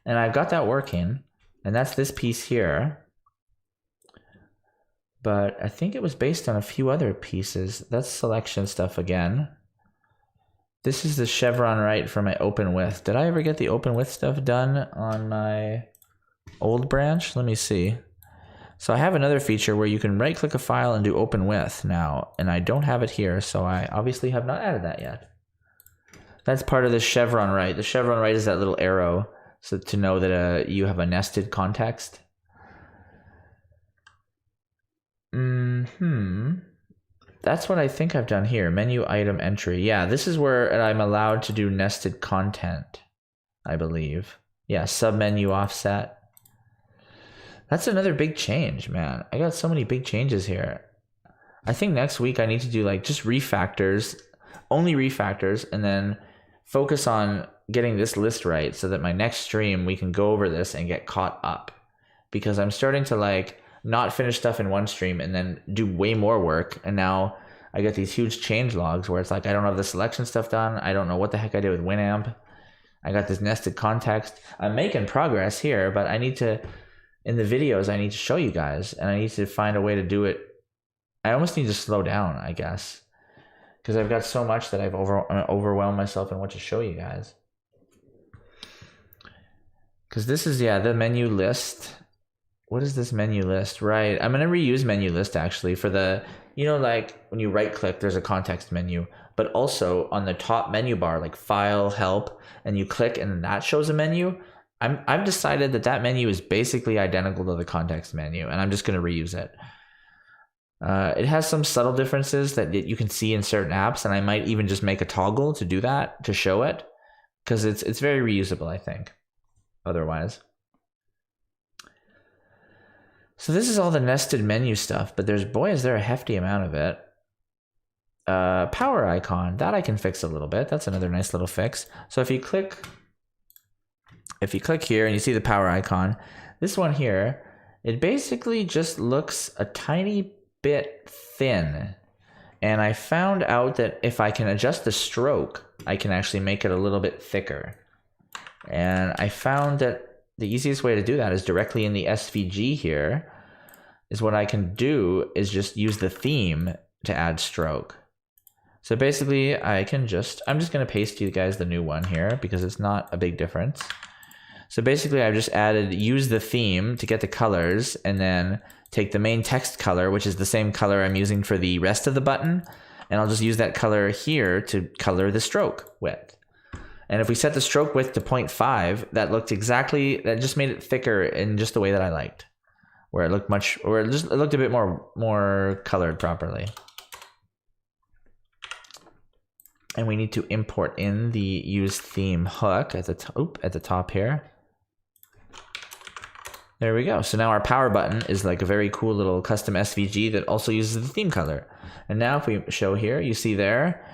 And I've got that working, and that's this piece here. But I think it was based on a few other pieces. That's selection stuff again. This is the chevron right for my open with. Did I ever get the open with stuff done on my old branch? Let me see. So I have another feature where you can right click a file and do open with now, and I don't have it here, so I obviously have not added that yet. That's part of the chevron right. The chevron right is that little arrow, so to know that you have a nested context. That's what I think I've done here. Menu item entry. Yeah, this is where I'm allowed to do nested content, I believe. Yeah, submenu offset. That's another big change, man. I got so many big changes here. I think next week I need to do like just refactors, only refactors, and then focus on getting this list right so that my next stream we can go over this and get caught up. Because I'm starting to like not finish stuff in one stream and then do way more work, and now I get these huge change logs where it's like I don't have the selection stuff done. I don't know what the heck I did with Winamp. I got this nested context. I'm making progress here, but I need to, in the videos, I need to show you guys, and I need to find a way to do it. I almost need to slow down, I guess, because I've got so much that I've overwhelmed myself in what to show you guys. Because this is, yeah, the menu list. What is this menu list? Right. I'm going to reuse menu list actually for the, you know, like when you right click, there's a context menu, but also on the top menu bar, like file, help, and you click and that shows a menu. I've decided that menu is basically identical to the context menu, and I'm just going to reuse it. It has some subtle differences that you can see in certain apps, and I might even just make a toggle to do that, to show it, because it's very reusable, I think, otherwise. So this is all the nested menu stuff, but boy, is there a hefty amount of it. Power icon, that I can fix a little bit. That's another nice little fix. So if you click here and you see the power icon, this one here, it basically just looks a tiny bit thin. And I found out that if I can adjust the stroke, I can actually make it a little bit thicker. And I found that the easiest way to do that is directly in the SVG here. Is what I can do is just use the theme to add stroke. So basically I'm just going to paste you guys the new one here because it's not a big difference. So basically I've just added use the theme to get the colors and then take the main text color, which is the same color I'm using for the rest of the button. And I'll just use that color here to color the stroke width. And if we set the stroke width to 0.5, that just made it thicker in just the way that I liked. Where it looked it looked a bit more colored properly. And we need to import in the use theme hook at the top here. There we go. So now our power button is like a very cool little custom SVG that also uses the theme color. And now if we show here, you see there,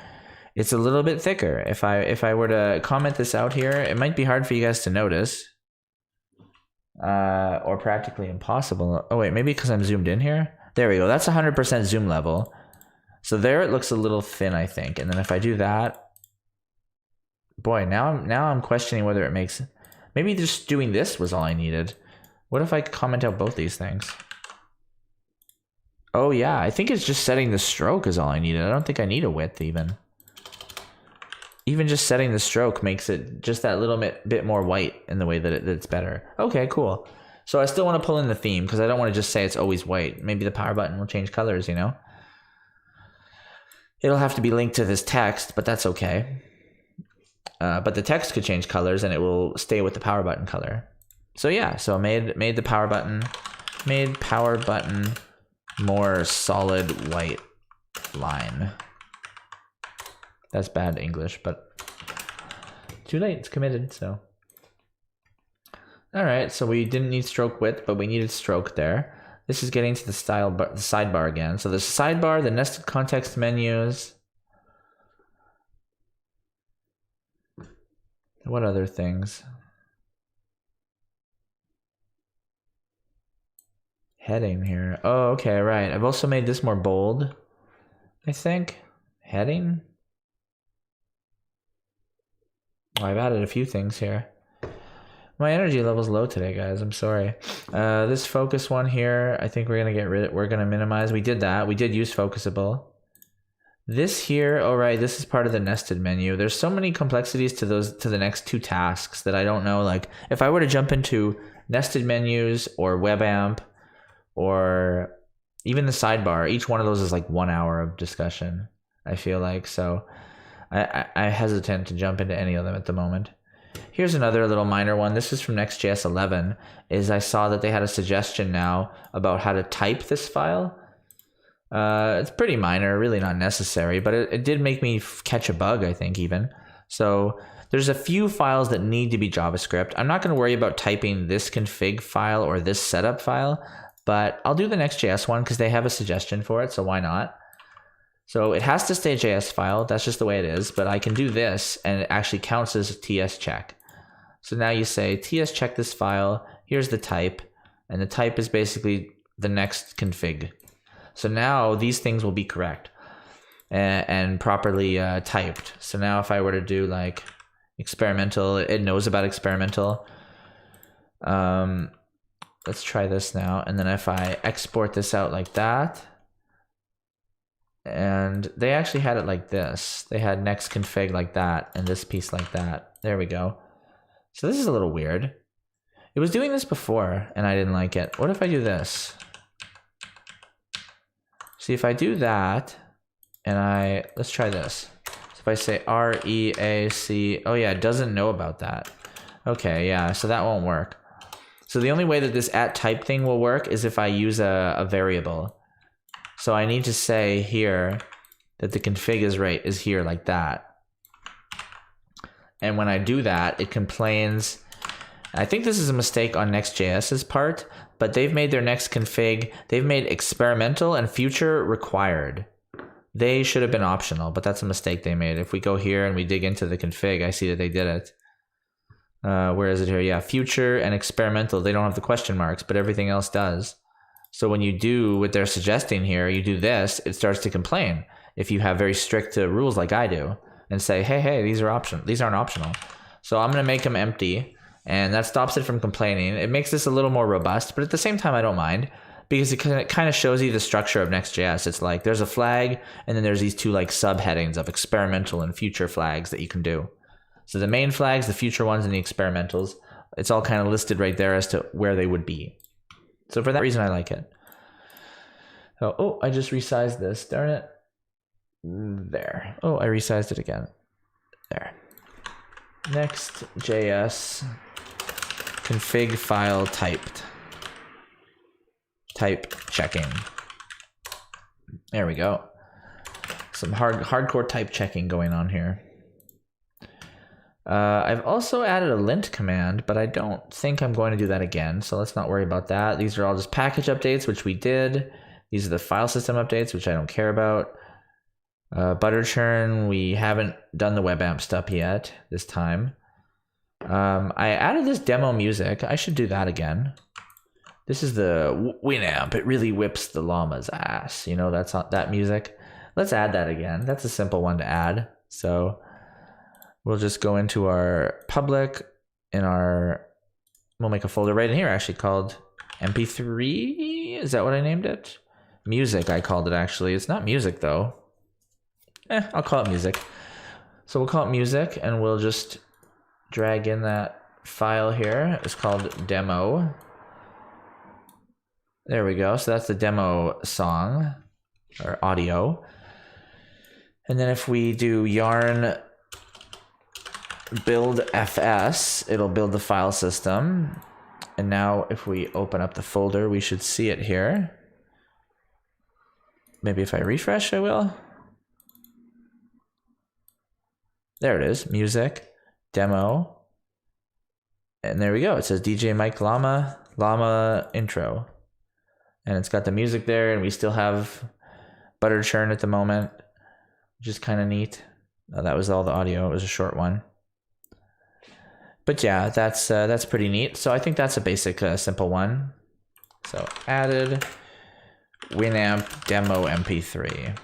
it's a little bit thicker. If I were to comment this out here, it might be hard for you guys to notice. Or practically impossible. Oh wait, maybe because I'm zoomed in here. There we go. That's 100% zoom level. So there it looks a little thin, I think. And then if I do that, boy, now I'm questioning whether it makes. Maybe just doing this was all I needed. What if I comment out both these things? Oh yeah, I think it's just setting the stroke is all I needed. I don't think I need a width even. Even just setting the stroke makes it just that little bit more white in the way that it's better. Okay, cool. So I still want to pull in the theme because I don't want to just say it's always white. Maybe the power button will change colors, you know? It'll have to be linked to this text, but that's okay. But the text could change colors and it will stay with the power button color. So yeah, so made the power button more solid white line. That's bad English, but too late, it's committed, so. All right, so we didn't need stroke width, but we needed stroke there. This is getting to the sidebar again. So the sidebar, the nested context menus. What other things? Heading here. Oh, okay, right. I've also made this more bold, I think. Heading. Oh, I've added a few things here. My energy level's low today, guys. I'm sorry. This focus one here, I think we're gonna get rid of. We're gonna minimize. We did that. We did use focusable. This here, all right. This is part of the nested menu. There's so many complexities to the next two tasks that I don't know. Like if I were to jump into nested menus or WebAmp or even the sidebar, each one of those is like 1 hour of discussion. I feel like so. I hesitant to jump into any of them at the moment. Here's another little minor one. This is from Next.js 11. I saw that they had a suggestion now about how to type this file. It's pretty minor, really not necessary, but it did make me catch a bug, I think, even. So there's a few files that need to be JavaScript. I'm not going to worry about typing this config file or this setup file, but I'll do the Next.js one because they have a suggestion for it, so why not? So it has to stay a JS file. That's just the way it is. But I can do this, and it actually counts as TS check. So now you say TS check this file. Here's the type, and the type is basically the next config. So now these things will be correct and properly typed. So now if I were to do like experimental, it knows about experimental. Let's try this now. And then if I export this out like that. And they actually had it like this. They had next config like that and this piece like that. There we go. So this is a little weird. It was doing this before and I didn't like it. What if I do this? See, if I do that and let's try this. So if I say REAC, oh yeah, it doesn't know about that. Okay, yeah, so that won't work. So the only way that this @type thing will work is if I use a variable. So I need to say here that the config is here like that. And when I do that, it complains. I think this is a mistake on Next.js's part, but they've made their next config, they've made experimental and future required. They should have been optional, but that's a mistake they made. If we go here and we dig into the config, I see that they did it. Where is it here? Yeah, future and experimental, they don't have the question marks, but everything else does. So when you do what they're suggesting here, you do this, it starts to complain. If you have very strict rules like I do and say, hey, these aren't optional. So I'm going to make them empty. and that stops it from complaining. It makes this a little more robust, but at the same time, I don't mind because it kind of shows you the structure of Next.js. It's like there's a flag, and then there's these two like subheadings of experimental and future flags that you can do. So the main flags, the future ones, and the experimentals, it's all kind of listed right there as to where they would be. So for that reason, I like it. Oh, I just resized this. Darn it. There. Oh, I resized it again. There. Next.js config file typed. Type checking. There we go. Some hardcore type checking going on here. I've also added a lint command, but I don't think I'm going to do that again, so let's not worry about that. These are all just package updates, which we did. These are the file system updates, which I don't care about. Butter churn, we haven't done the web amp stuff yet this time. I added this demo music. I should do that again. This is the Winamp. It really whips the llama's ass. You know, that music. Let's add that again. That's a simple one to add. So we'll just go into our public we'll make a folder right in here actually called MP3. Is that what I named it? Music, I called it actually. It's not music though. I'll call it music. So we'll call it music, and we'll just drag in that file here. It's called demo. There we go. So that's the demo song or audio. And then if we do yarn build fs, it'll build the file system. And now if we open up the folder, we should see it here. Maybe if I refresh, I will. There it is, music, demo. And there we go. It says DJ Mike Llama intro. And it's got the music there, and we still have butter churn at the moment, which is kind of neat. That was all the audio. It was a short one. But yeah, that's pretty neat. So I think that's a basic, simple one. So added Winamp demo MP3.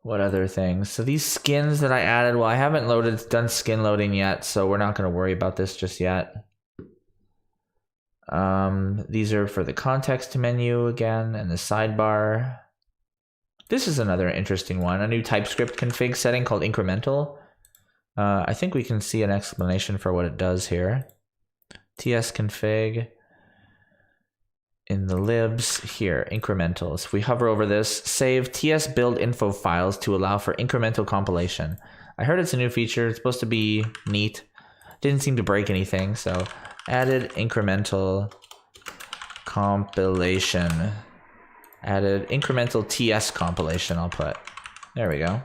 What other things? So these skins that I added, well, I haven't done skin loading yet, so we're not going to worry about this just yet. These are for the context menu again and the sidebar. This is another interesting one, a new TypeScript config setting called incremental. I think we can see an explanation for what it does here. tsconfig. In the libs here, incrementals. If we hover over this, save ts build info files to allow for incremental compilation. I heard it's a new feature. It's supposed to be neat. Didn't seem to break anything, so added incremental compilation. Added incremental ts compilation, I'll put. There we go.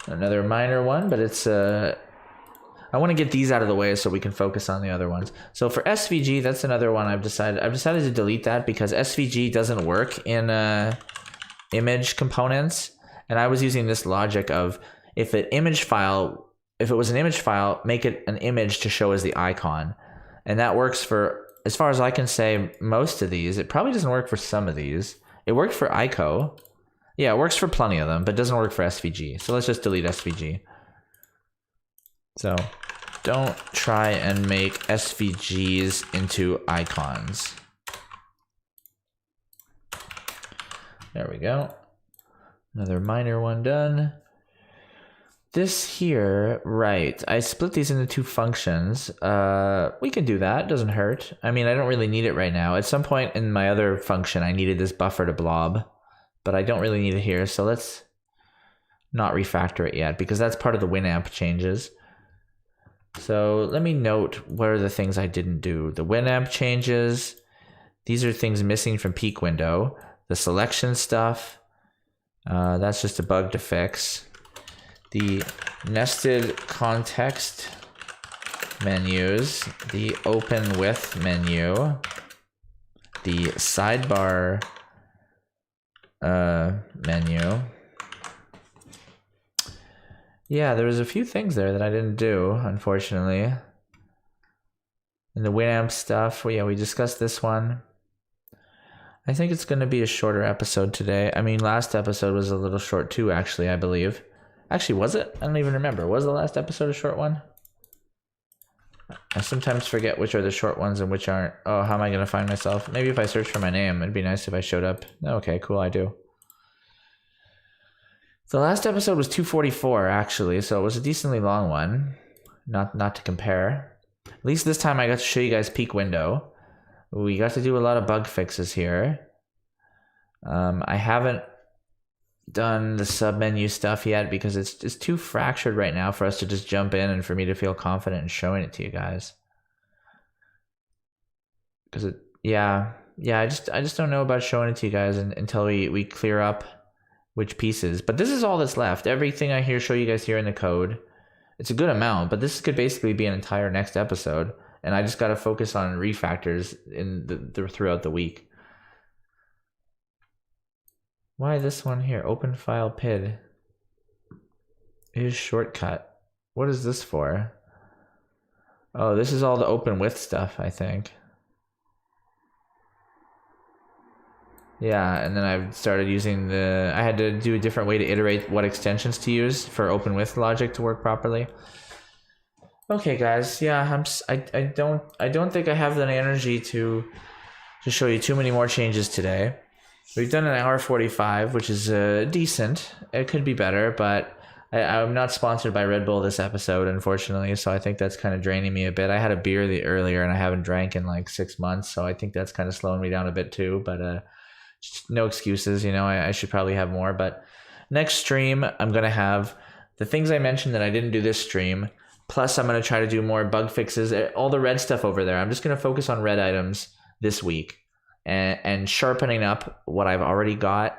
Another minor one, but it's I want to get these out of the way so we can focus on the other ones. So for SVG, that's another one I've decided to delete that because SVG doesn't work in image components. And I was using this logic of if it was an image file, make it an image to show as the icon. And that works for, as far as I can say, most of these. It probably doesn't work for some of these. It worked for ICO. Yeah, it works for plenty of them, but it doesn't work for SVG. So let's just delete SVG. So don't try and make SVGs into icons. There we go. Another minor one done. This here, right, I split these into two functions. We can do that, doesn't hurt. I mean, I don't really need it right now. At some point in my other function, I needed this buffer to blob, but I don't really need it here. So let's not refactor it yet because that's part of the Winamp changes. So let me note what are the things I didn't do. The Winamp changes. These are things missing from peak window. The selection stuff. That's just a bug to fix. The nested context menus. The open with menu. The sidebar menu. Yeah, there was a few things there that I didn't do, unfortunately. And the Winamp stuff, well, yeah, we discussed this one. I think it's going to be a shorter episode today. I mean, last episode was a little short too, actually, I believe. Actually, was it? I don't even remember. Was the last episode a short one? I sometimes forget which are the short ones and which aren't. Oh, how am I going to find myself? Maybe if I search for my name, it'd be nice if I showed up. Okay, cool, I do. The last episode was 244, actually, so it was a decently long one. Not to compare. At least this time I got to show you guys peek window. We got to do a lot of bug fixes here. I haven't done the submenu stuff yet because it's just too fractured right now for us to just jump in and for me to feel confident in showing it to you guys. Because I just don't know about showing it to you guys until we clear up which pieces. But this is all that's left. Everything I show you guys here in the code. It's a good amount, but this could basically be an entire next episode. And I just got to focus on refactors in throughout the week. Why this one here? Open file PID. Is shortcut. What is this for? Oh, this is all the open with stuff, I think. Yeah, and then I've started using I had to do a different way to iterate what extensions to use for open with logic to work properly. Okay, guys. Yeah, I don't think I have the energy to show you too many more changes today. We've done an hour 45, which is decent. It could be better, but I'm not sponsored by Red Bull this episode, unfortunately. So I think that's kind of draining me a bit. I had a beer earlier, and I haven't drank in like 6 months, so I think that's kind of slowing me down a bit too. But no excuses, I should probably have more. But next stream, I'm gonna have the things I mentioned that I didn't do this stream. Plus, I'm going to try to do more bug fixes. All the red stuff over there, I'm just going to focus on red items this week and sharpening up what I've already got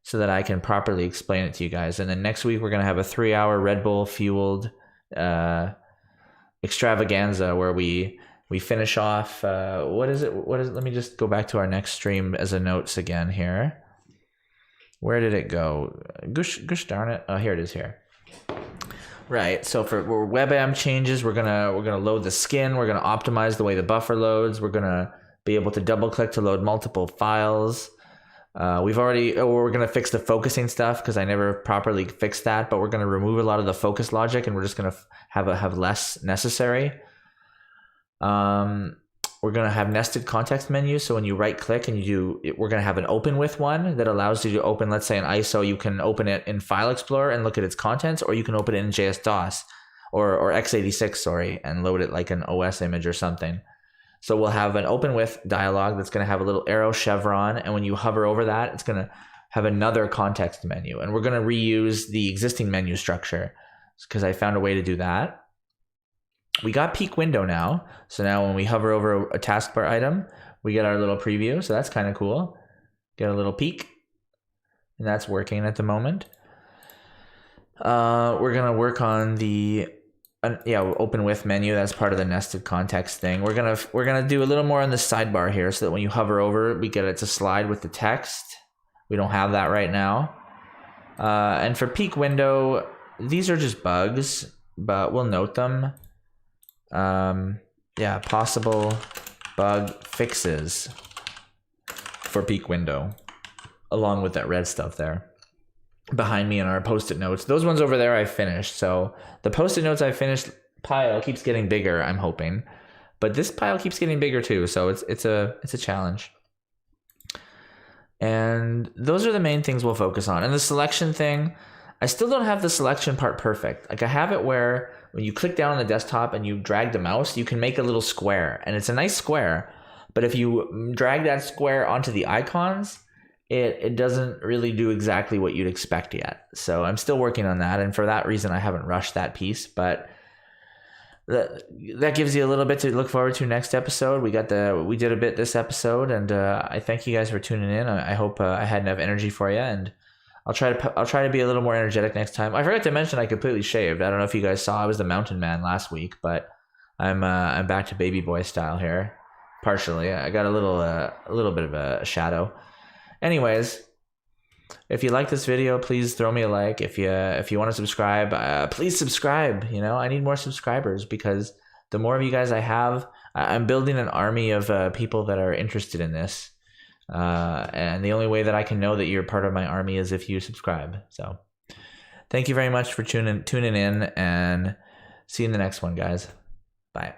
so that I can properly explain it to you guys. And then next week, we're going to have a 3-hour Red Bull fueled extravaganza where we finish off. What is it? Let me just go back to our next stream as a notes again here. Where did it go? Gosh darn it. Oh, here it is here. Right, so for WebM changes, we're gonna load the skin. We're gonna optimize the way the buffer loads. We're gonna be able to double click to load multiple files. We're gonna fix the focusing stuff because I never properly fixed that. But we're gonna remove a lot of the focus logic, and we're just gonna have less necessary. We're going to have nested context menus. So when you right click and we're going to have an open with one that allows you to open, let's say an ISO, you can open it in File Explorer and look at its contents, or you can open it in JSDOS or x86, and load it like an OS image or something. So we'll have an open with dialog that's going to have a little arrow chevron. And when you hover over that, it's going to have another context menu. And we're going to reuse the existing menu structure because I found a way to do that. We got peek window now. So now when we hover over a taskbar item, we get our little preview. So that's kind of cool. Get a little peek. And that's working at the moment. We're going to work on the open with menu. That's part of the nested context thing. We're going to do a little more on the sidebar here so that when you hover over, we get it to slide with the text. We don't have that right now. And for peek window, these are just bugs, but we'll note them. Possible bug fixes for peek window, along with that red stuff there behind me in our post-it notes. Those ones over there I finished. So the post-it notes I finished pile keeps getting bigger, I'm hoping, but this pile keeps getting bigger too. So it's a challenge. And those are the main things we'll focus on. And the selection thing, I still don't have the selection part perfect. Like I have it where when you click down on the desktop and you drag the mouse, you can make a little square, and it's a nice square. But if you drag that square onto the icons, it doesn't really do exactly what you'd expect yet. So I'm still working on that, and for that reason, I haven't rushed that piece. But that gives you a little bit to look forward to next episode. We did a bit this episode, and I thank you guys for tuning in. I hope I had enough energy for you, and I'll try to be a little more energetic next time. I forgot to mention I completely shaved. I don't know if you guys saw. I was the mountain man last week, but I'm back to baby boy style here, partially. I got a little bit of a shadow. Anyways, if you like this video, please throw me a like. If you want to subscribe, please subscribe. I need more subscribers because the more of you guys I have, I'm building an army of people that are interested in this. And the only way that I can know that you're part of my army is if you subscribe. So thank you very much for tuning in, and see you in the next one, guys. Bye.